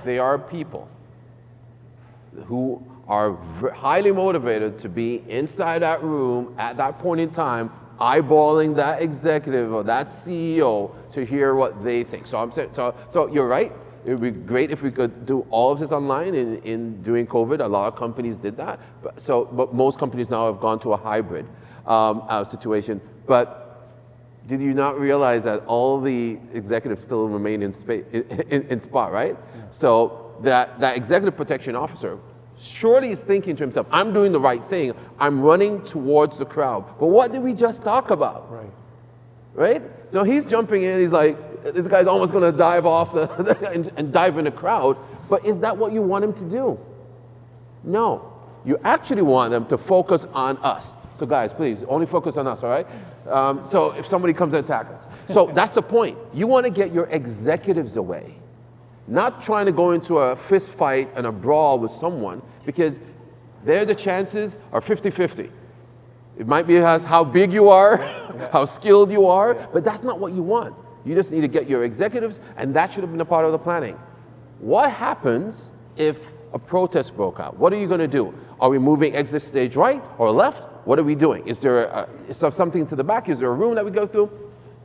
They are people who are highly motivated to be inside that room at that point in time, eyeballing that executive or that CEO to hear what they think. So I'm saying, so you're right. It would be great if we could do all of this online in during COVID. A lot of companies did that, but most companies now have gone to a hybrid situation. But did you not realize that all the executives still remain in spot, right? Yeah. So that executive protection officer surely is thinking to himself, I'm doing the right thing. I'm running towards the crowd. But what did we just talk about? Right. Right? So he's jumping in. He's like, this guy's almost going to dive off and dive in the crowd. But is that what you want him to do? No. You actually want them to focus on us. So guys, please, only focus on us, all right? So if somebody comes and attacks us. So that's the point. You want to get your executives away. Not trying to go into a fist fight and a brawl with someone, because there the chances are 50-50. It might be how big you are, how skilled you are, but that's not what you want. You just need to get your executives, and that should have been a part of the planning. What happens if a protest broke out? What are you going to do? Are we moving exit stage right or left? What are we doing? Is there something to the back? Is there a room that we go through?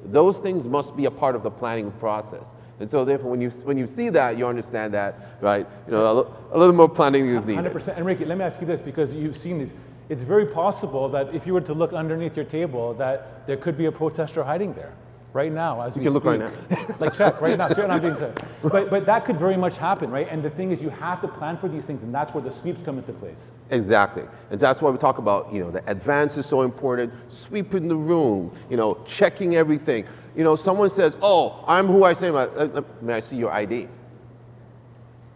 Those things must be a part of the planning process. And so therefore, when you see that, you understand that, right? A little more planning is needed. 100%. And Ricky, let me ask you this, because you've seen these. It's very possible that if you were to look underneath your table, that there could be a protester hiding there right now as we speak. You can look right now. Like check, right now. Straight on being said. But that could very much happen, right? And the thing is, you have to plan for these things, and that's where the sweeps come into place. Exactly. And that's why we talk about, the advance is so important, sweeping the room, checking everything. Someone says, oh, I'm who I say, may I see your ID?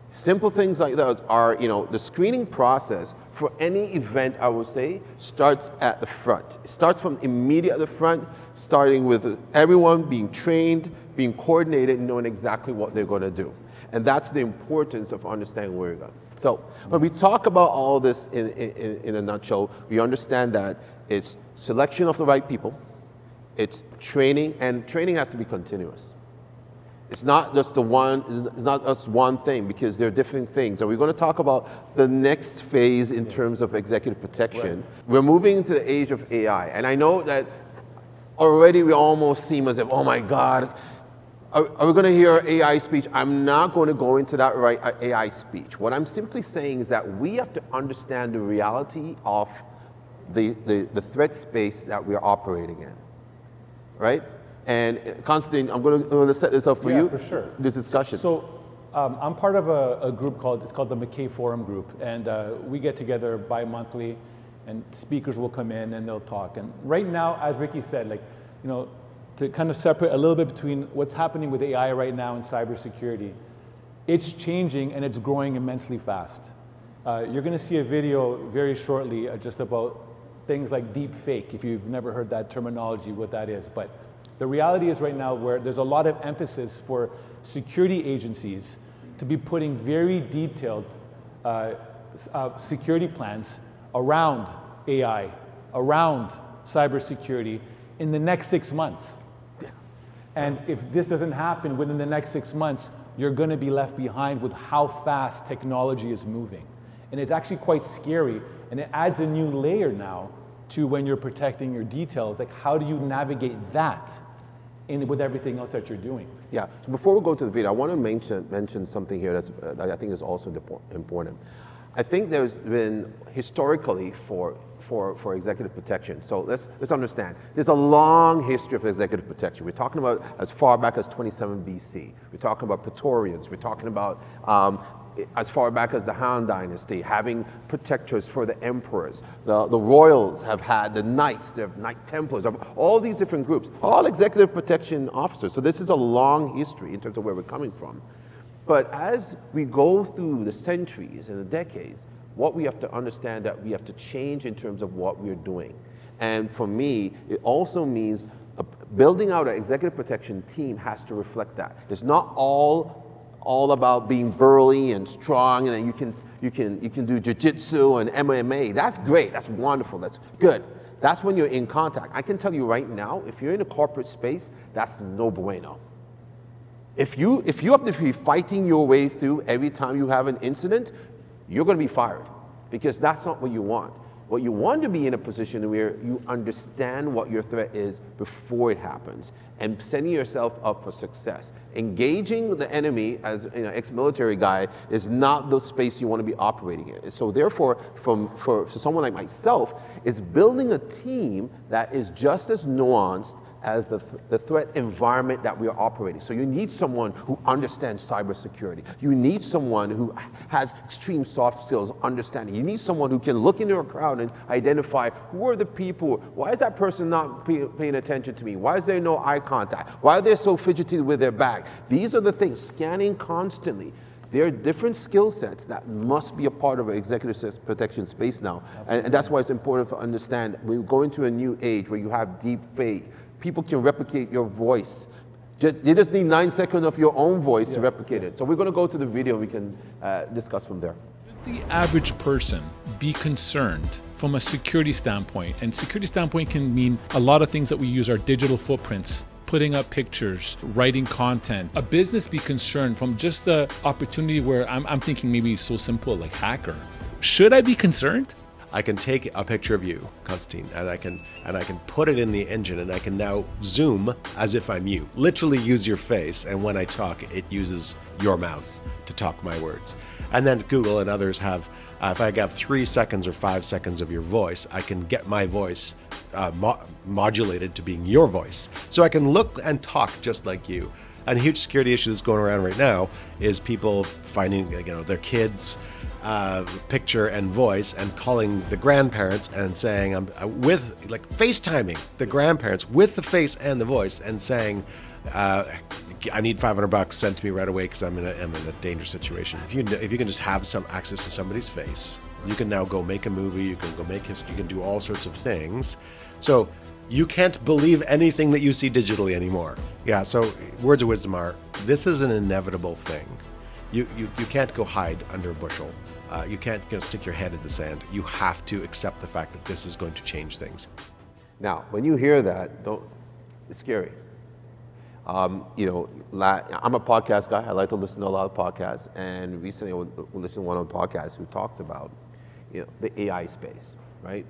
Simple things like those are, the screening process for any event, I would say, starts at the front. It starts from immediate at the front, starting with everyone being trained, being coordinated, and knowing exactly what they're going to do. And that's the importance of understanding where you're going. So when we talk about all this in a nutshell, we understand that it's selection of the right people, it's training, and training has to be continuous. It's not just one thing, because there are different things. And we're going to talk about the next phase in terms of executive protection. Right. We're moving into the age of AI. And I know that already we almost seem as if, oh my God, are we going to hear AI speech? I'm not going to go into that AI speech. What I'm simply saying is that we have to understand the reality of the threat space that we're operating in, right? And Constantine, I'm going to set this up for you. For sure. This discussion. So I'm part of a group it's called the McKay Forum Group, and we get together bi-monthly, and speakers will come in and they'll talk. And right now, as Ricky said, to kind of separate a little bit between what's happening with AI right now and cybersecurity, it's changing and it's growing immensely fast. You're going to see a video very shortly just about things like deep fake, if you've never heard that terminology, what that is. But the reality is right now where there's a lot of emphasis for security agencies to be putting very detailed security plans around AI, around cybersecurity in the next 6 months. And if this doesn't happen within the next 6 months, you're going to be left behind with how fast technology is moving. And it's actually quite scary, and it adds a new layer now to when you're protecting your details. Like, how do you navigate that with everything else that you're doing? Yeah, so before we go to the video, I want to mention something here that I think is also important. I think there's been historically for executive protection. So let's understand. There's a long history of executive protection. We're talking about as far back as 27 BC. We're talking about Praetorians. We're talking about as far back as the Han Dynasty, having protectors for the emperors. The royals have had the knights, the Knight Templars, all these different groups, all executive protection officers. So this is a long history in terms of where we're coming from. But as we go through the centuries and the decades, what we have to understand that we have to change in terms of what we're doing. And for me, it also means building out an executive protection team has to reflect that. It's not all about being burly and strong, and then you can do jiu-jitsu and MMA. That's great, that's wonderful, that's good. That's when you're in contact. I can tell you right now, if you're in a corporate space, that's no bueno. If you have to be fighting your way through every time you have an incident, you're going to be fired, because that's not what you want. What you want to be in a position where you understand what your threat is before it happens and setting yourself up for success. Engaging the enemy as an ex-military guy is not the space you want to be operating in. So therefore, for someone like myself, it's building a team that is just as nuanced as the threat environment that we are operating. So you need someone who understands cybersecurity. You need someone who has extreme soft skills, understanding. You need someone who can look into a crowd and identify who are the people. Why is that person not paying attention to me? Why is there no eye contact? Why are they so fidgety with their bag? These are the things, scanning constantly. There are different skill sets that must be a part of an executive protection space now. And that's why it's important to understand we're going to a new age where you have deep fake. People can replicate your voice. You just need 9 seconds of your own voice to replicate it. So we're going to go to the video. We can discuss from there. Should the average person be concerned from a security standpoint? And security standpoint can mean a lot of things that we use our digital footprints, putting up pictures, writing content. A business be concerned from just the opportunity where I'm thinking maybe so simple like hacker. Should I be concerned? I can take a picture of you, Constantine, and I can put it in the engine, and I can now zoom as if I'm you. Literally use your face, and when I talk, it uses your mouth to talk my words. And then Google and others have, if I have 3 seconds or 5 seconds of your voice, I can get my voice modulated to being your voice. So I can look and talk just like you. And a huge security issue that's going around right now is people finding, their kids' picture and voice and calling the grandparents and saying, FaceTiming the grandparents with the face and the voice and saying, I need $500 sent to me right away because I'm in a dangerous situation. If you can just have some access to somebody's face, you can now go make a movie, you can go make history, you can do all sorts of things. So you can't believe anything that you see digitally anymore. Yeah, so words of wisdom are, this is an inevitable thing. You can't go hide under a bushel. You can't stick your head in the sand. You have to accept the fact that this is going to change things. Now, when you hear that, it's scary. I'm a podcast guy. I like to listen to a lot of podcasts, and recently I was listening to one on podcasts who talks about, the AI space, right?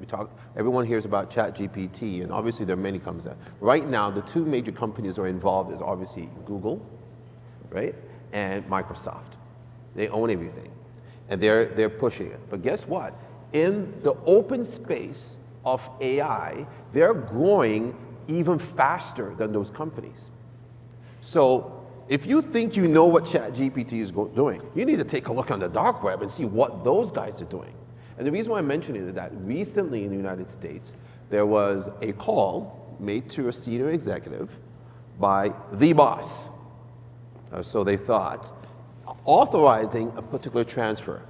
Everyone hears about ChatGPT, and obviously there are many companies that. Right now, the two major companies that are involved is obviously Google, right, and Microsoft. They own everything, and they're pushing it. But guess what? In the open space of AI, they're growing even faster than those companies. So if you think you know what ChatGPT is doing, you need to take a look on the dark web and see what those guys are doing. And the reason why I'm mentioning is that recently in the United States, there was a call made to a senior executive by the boss. So they thought, authorizing a particular transfer.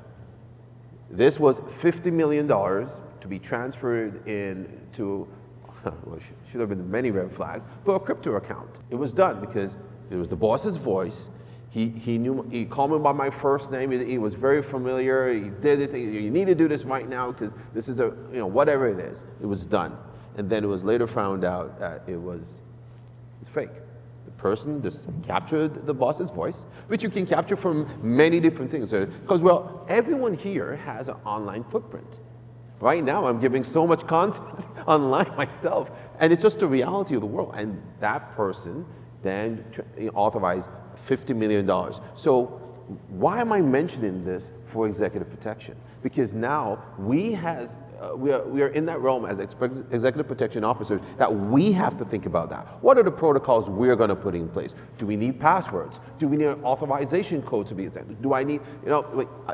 This was $50 million to be transferred into, well, should have been many red flags, but a crypto account. It was done because it was the boss's voice. He knew, he called me by my first name. He was very familiar. He did it. You need to do this right now because this is whatever it is. It was done. And then it was later found out that it was fake. The person just captured the boss's voice, which you can capture from many different things. Because, well, everyone here has an online footprint. Right now, I'm giving so much content online myself, and it's just the reality of the world. And that person then authorized $50 million. So why am I mentioning this for executive protection? Because now we are in that realm as executive protection officers that we have to think about that. What are the protocols we're going to put in place? Do we need passwords? Do we need an authorization code to be executive? Do I need,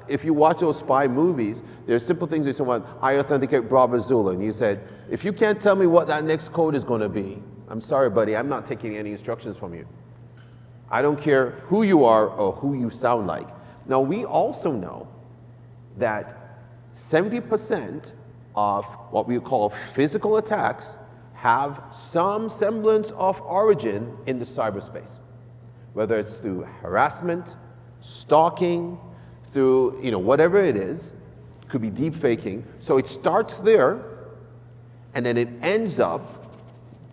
if you watch those spy movies, there's simple things you say, I authenticate Bravo Zulu, and you said, if you can't tell me what that next code is going to be, I'm sorry, buddy, I'm not taking any instructions from you. I don't care who you are or who you sound like. Now, we also know that 70% of what we call physical attacks have some semblance of origin in the cyberspace, whether it's through harassment, stalking, through whatever it is. It could be deep faking. So it starts there, and then it ends up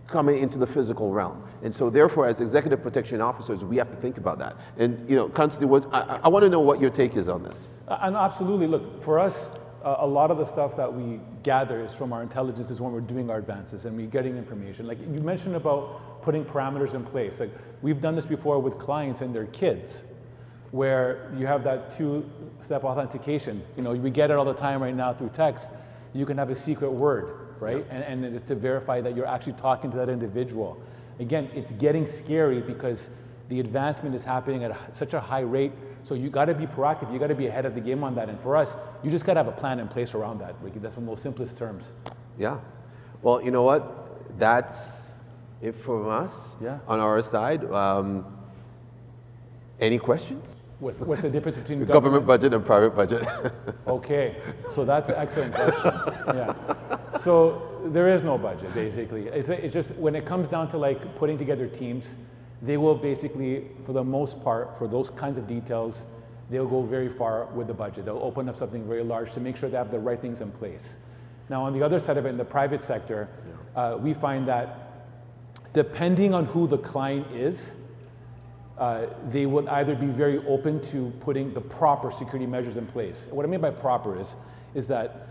coming into the physical realm. And so therefore, as executive protection officers, we have to think about that. And Constantine, I want to know what your take is on this. And absolutely, look, for us, a lot of the stuff that we gather is from our intelligence is when we're doing our advances and we're getting information. Like you mentioned about putting parameters in place. Like we've done this before with clients and their kids, where you have that two-step authentication. We get it all the time right now through text. You can have a secret word, right? Yeah. And it's to verify that you're actually talking to that individual. Again, it's getting scary because the advancement is happening at such a high rate. So you got to be proactive. You got to be ahead of the game on that. And for us, you just got to have a plan in place around that, Ricky. That's the most simplest terms. Yeah. Well, you know what? That's it from us on our side. Any questions? What's the difference between government budget and private budget? Okay, so that's an excellent question. Yeah. So there is no budget, basically. It's just when it comes down to like putting together teams, they will basically, for the most part, for those kinds of details, they'll go very far with the budget. They'll open up something very large to make sure they have the right things in place. Now, on the other side of it, in the private sector, we find that depending on who the client is, they will either be very open to putting the proper security measures in place. What I mean by proper is that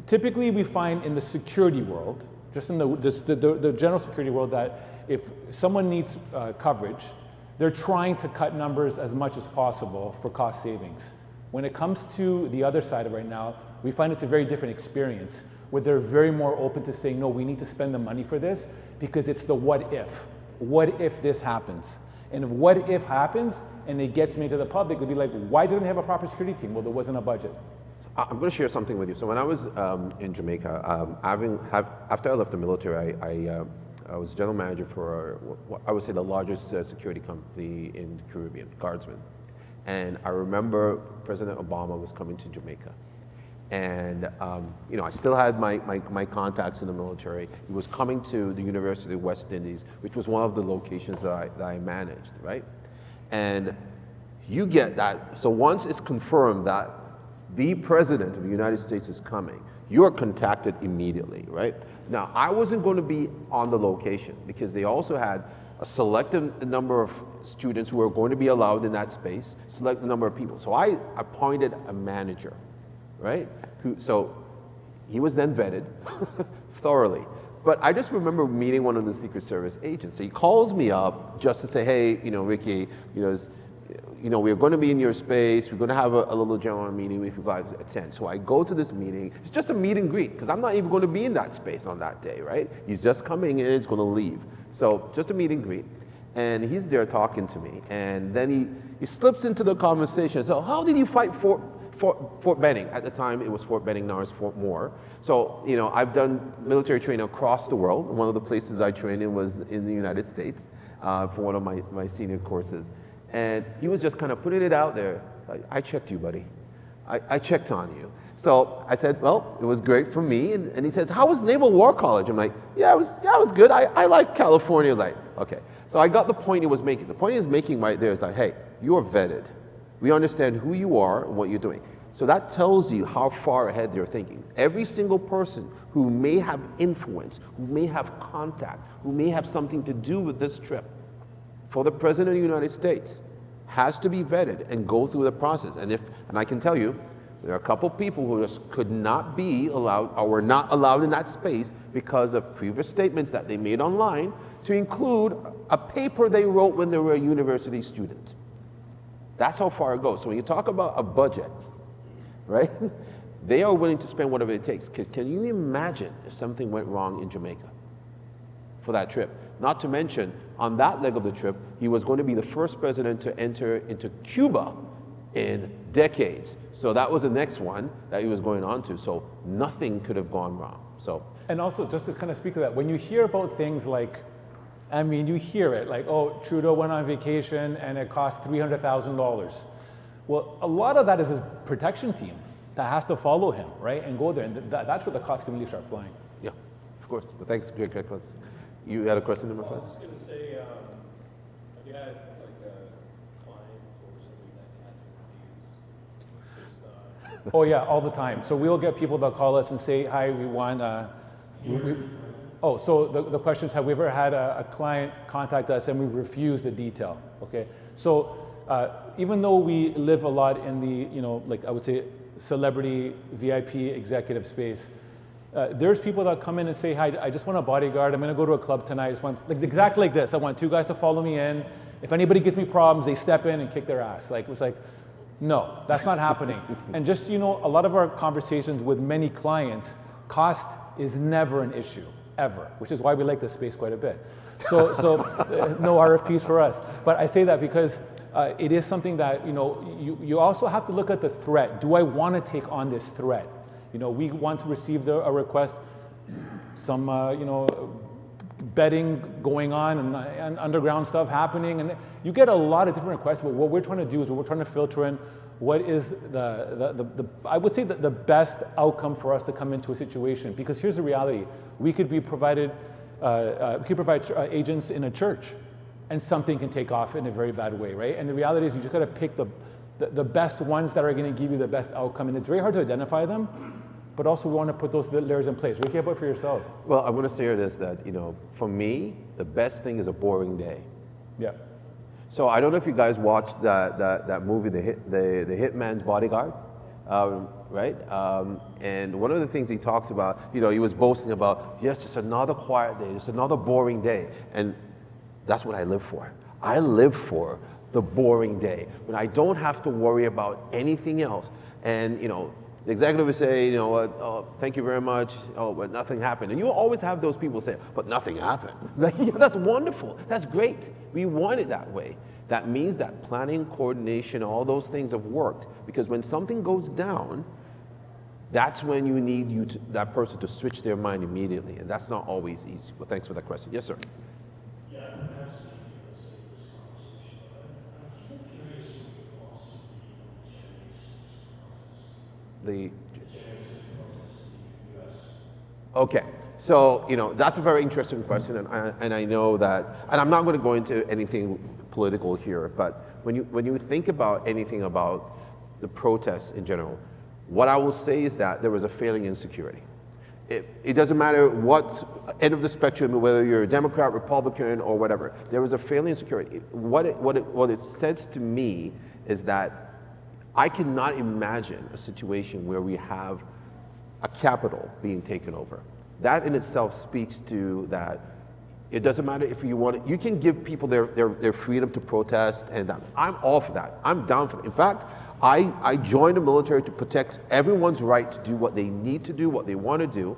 typically we find in the security world, just in the general security world, that if someone needs coverage, they're trying to cut numbers as much as possible for cost savings. When it comes to the other side of it right now, we find it's a very different experience, where they're very more open to saying, no, we need to spend the money for this because it's the what if. What if this happens? And if what if happens and it gets made to the public, they'll be like, why didn't they have a proper security team? Well, there wasn't a budget. I'm going to share something with you. So when I was in Jamaica, after I left the military, I was general manager for what I would say the largest security company in the Caribbean, Guardsman. And I remember President Obama was coming to Jamaica. And you know, I still had my contacts in the military. He was coming to the University of West Indies, which was one of the locations that I managed, right? And you get that, so once it's confirmed that the President of the United States is coming, you're contacted immediately, right? Now, I wasn't going to be on the location because they also had a selected number of students who were going to be allowed in that space, select the number of people. So I appointed a manager, right? So he was then vetted thoroughly. But I just remember meeting one of the Secret Service agents. He calls me up just to say, hey, you know, Ricky, we're going to be in your space. We're going to have a little general meeting if you guys attend. So I go to this meeting. It's just a meet and greet because I'm not even going to be in that space on that day, right? He's just coming in, he's going to leave. So just a meet and greet. And he's there talking to me. And then he slips into the conversation. So how did you fight Fort Benning? At the time, it was Fort Benning, now it's Fort Moore. So, you know, I've done military training across the world. One of the places I trained in was in the United States for one of my senior courses. And he was just kind of putting it out there. I checked you, buddy. I checked on you. So I said, well, it was great for me. And he says, how was Naval War College? I'm like, yeah, it was good. I like California. Like, okay. So I got the point he was making. The point he was making right there is like, hey, you are vetted. We understand who you are and what you're doing. So that tells you how far ahead they're thinking. Every single person who may have influence, who may have contact, who may have something to do with this trip for the President of the United States has to be vetted and go through the process. And I can tell you, there are a couple people who just could not be allowed or were not allowed in that space because of previous statements that they made online, to include a paper they wrote when they were a university student. That's how far it goes. So when you talk about a budget, right, they are willing to spend whatever it takes. Can you imagine if something went wrong in Jamaica for that trip? Not to mention, on that leg of the trip, he was going to be the first president to enter into Cuba in decades. So that was the next one that he was going on to. So nothing could have gone wrong. So, and also, just to kind of speak to that, when you hear about things like, I mean, you hear it like, oh, Trudeau went on vacation and it cost $300,000. Well, a lot of that is his protection team that has to follow him, right, and go there. And that's where the costs can really start flying. Yeah, of course. But thanks, great question. You had a question, number 5? I was going to say, have you had like a client or something that had to refuse based on? Oh yeah, all the time. So we'll get people that call us and say, hi, we want, so the question is, have we ever had a client contact us and we refuse the detail, okay? So even though we live a lot in the, like I would say, celebrity, VIP, executive space, there's people that come in and say, hi, I just want a bodyguard. I'm going to go to a club tonight. I just want, like, exactly like this. I want 2 guys to follow me in. If anybody gives me problems, they step in and kick their ass. Like, it's like, no, that's not happening. And just, a lot of our conversations with many clients, cost is never an issue, ever, which is why we like this space quite a bit. So no RFPs for us. But I say that because it is something that, you also have to look at the threat. Do I want to take on this threat? We once received a request, some, betting going on and underground stuff happening. And you get a lot of different requests, but what we're trying to do is we're trying to filter in what is I would say the best outcome for us to come into a situation. Because here's the reality. We could provide agents in a church, and something can take off in a very bad way, right? And the reality is you just got to pick the best ones that are going to give you the best outcome. And it's very hard to identify them, but also we want to put those layers in place. Ricky, how about for yourself? Well, I want to say this, that, for me, the best thing is a boring day. Yeah. So I don't know if you guys watched that movie, the Hitman's Bodyguard, right? And one of the things he talks about, he was boasting about, yes, it's another quiet day, it's another boring day. And that's what I live for. I live for the boring day, when I don't have to worry about anything else. And, the executive would say, oh, thank you very much, oh, but nothing happened. And you always have those people say, but nothing happened. Like, yeah, that's wonderful, that's great. We want it that way. That means that planning, coordination, all those things have worked. Because when something goes down, that's when you need that person to switch their mind immediately, and that's not always easy. Well, thanks for that question. Yes, sir. Yeah, perhaps we can say this conversation, but I'm curious what your thoughts would be on the Chinese protests in the U.S. Okay, so that's a very interesting question, and I know that, and I'm not going to go into anything political here, but when you think about anything about the protests in general, what I will say is that there was a failing in security. It doesn't matter what end of the spectrum, whether you're a Democrat, Republican, or whatever, there was a failing in security. What it says to me is that I cannot imagine a situation where we have a capital being taken over. That in itself speaks to that it doesn't matter if you want it, you can give people their freedom to protest, and I'm all for that. I'm down for it. In fact, I joined the military to protect everyone's right to do what they need to do, what they want to do,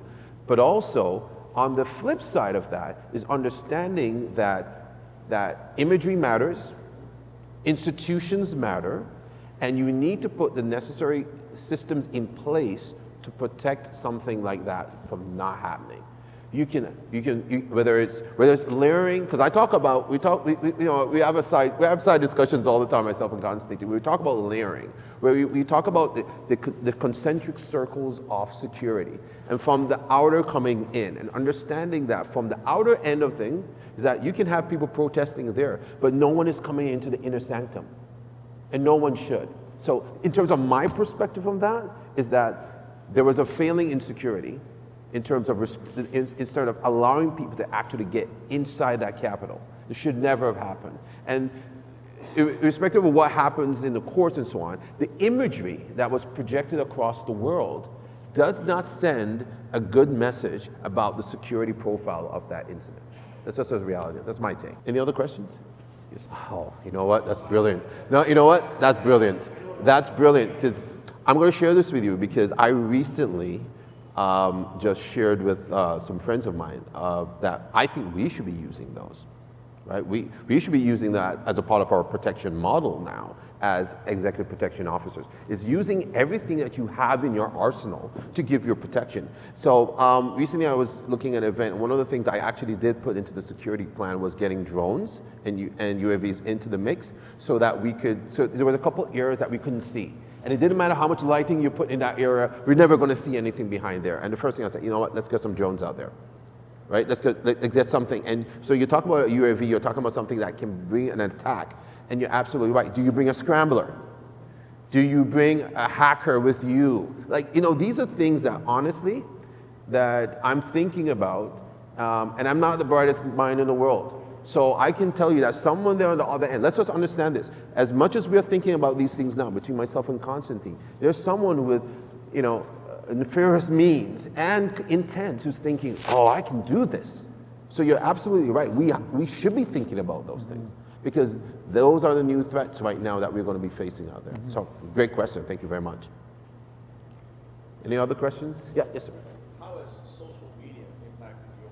but also on the flip side of that is understanding that imagery matters, institutions matter, and you need to put the necessary systems in place to protect something like that from not happening. You can whether it's layering, because we have side discussions all the time, myself and Constantine. We talk about layering, where we talk about the concentric circles of security, and from the outer coming in, and understanding that from the outer end of things is that you can have people protesting there, but no one is coming into the inner sanctum, and no one should. So in terms of my perspective on that, is that there was a failing in security, in terms of instead of allowing people to actually get inside that capital. It should never have happened. And irrespective of what happens in the courts and so on, the imagery that was projected across the world does not send a good message about the security profile of that incident. That's just a reality. That's my take. Any other questions? Yes. Oh, you know what? That's brilliant. No, you know what? That's brilliant. That's brilliant, because I'm going to share this with you because I recently just shared with some friends of mine that I think we should be using those, right? We should be using that as a part of our protection model now as executive protection officers, is using everything that you have in your arsenal to give your protection. So recently I was looking at an event, and one of the things I actually did put into the security plan was getting drones and UAVs into the mix so that we could, so there was a couple areas that we couldn't see. And it didn't matter how much lighting you put in that area, we're never going to see anything behind there. And the first thing I said, you know what, let's get some drones out there, right? Let's get something. And so you talk about a UAV, you're talking about something that can bring an attack. And you're absolutely right. Do you bring a scrambler? Do you bring a hacker with you? Like, these are things that honestly, that I'm thinking about, and I'm not the brightest mind in the world. So I can tell you that someone there on the other end, let's just understand this. As much as we're thinking about these things now, between myself and Constantine, there's someone with, nefarious means and intent who's thinking, oh, I can do this. So you're absolutely right. We should be thinking about those things, because those are the new threats right now that we're going to be facing out there. Mm-hmm. So great question. Thank you very much. Any other questions? Yeah, yes, sir. How has social media impacted your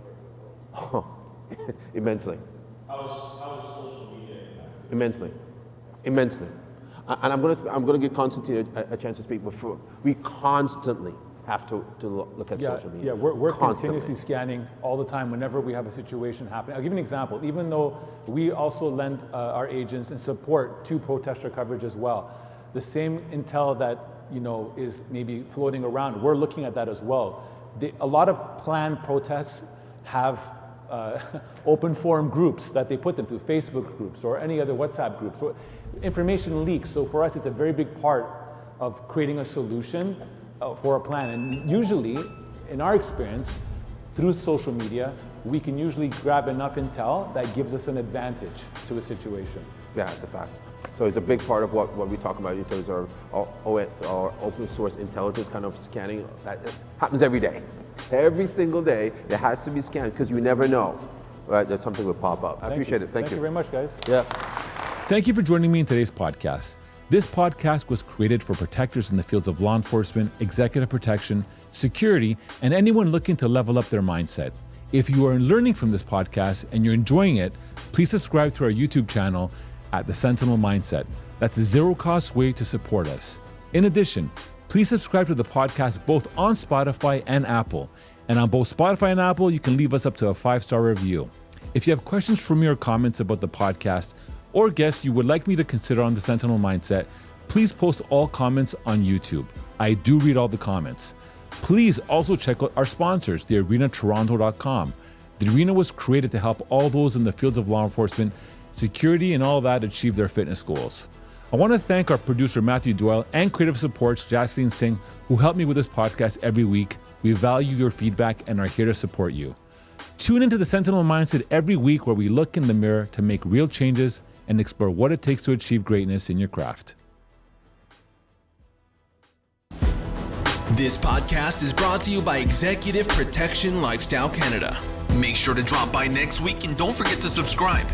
world? Oh, immensely. How is social media impacted? Immensely. And I'm going to give Constantine a chance to speak before. We constantly have to look at social media. Yeah, we're continuously scanning all the time whenever we have a situation happening. I'll give you an example. Even though we also lend our agents and support to protester coverage as well, the same intel that is maybe floating around, we're looking at that as well. A lot of planned protests have open forum groups that they put them through, Facebook groups or any other WhatsApp groups. So information leaks. So for us, it's a very big part of creating a solution for a plan. And usually, in our experience, through social media, we can usually grab enough intel that gives us an advantage to a situation. Yeah, it's a fact. So it's a big part of what we talk about in terms of our open source intelligence kind of scanning. That happens every day. Every single day, it has to be scanned because you never know, right? That something will pop up. I appreciate it. Thank you. Thank you very much, guys. Yeah. Thank you for joining me in today's podcast. This podcast was created for protectors in the fields of law enforcement, executive protection, security, and anyone looking to level up their mindset. If you are learning from this podcast and you're enjoying it, please subscribe to our YouTube channel at the Sentinel Mindset. That's a zero-cost way to support us. In addition, please Please subscribe to the podcast both on Spotify and Apple. And on both Spotify and Apple, you can leave us up to a 5-star review. If you have questions for me or comments about the podcast or guests you would like me to consider on the Sentinel Mindset, please post all comments on YouTube. I do read all the comments. Please also check out our sponsors, thearenatoronto.com. The Arena was created to help all those in the fields of law enforcement, security, and all that achieve their fitness goals. I want to thank our producer Matthew Doyle and creative support Jaslene Singh, who help me with this podcast every week. We value your feedback and are here to support you. Tune into the Sentinel Mindset every week where we look in the mirror to make real changes and explore what it takes to achieve greatness in your craft. This podcast is brought to you by Executive Protection Lifestyle Canada. Make sure to drop by next week and don't forget to subscribe.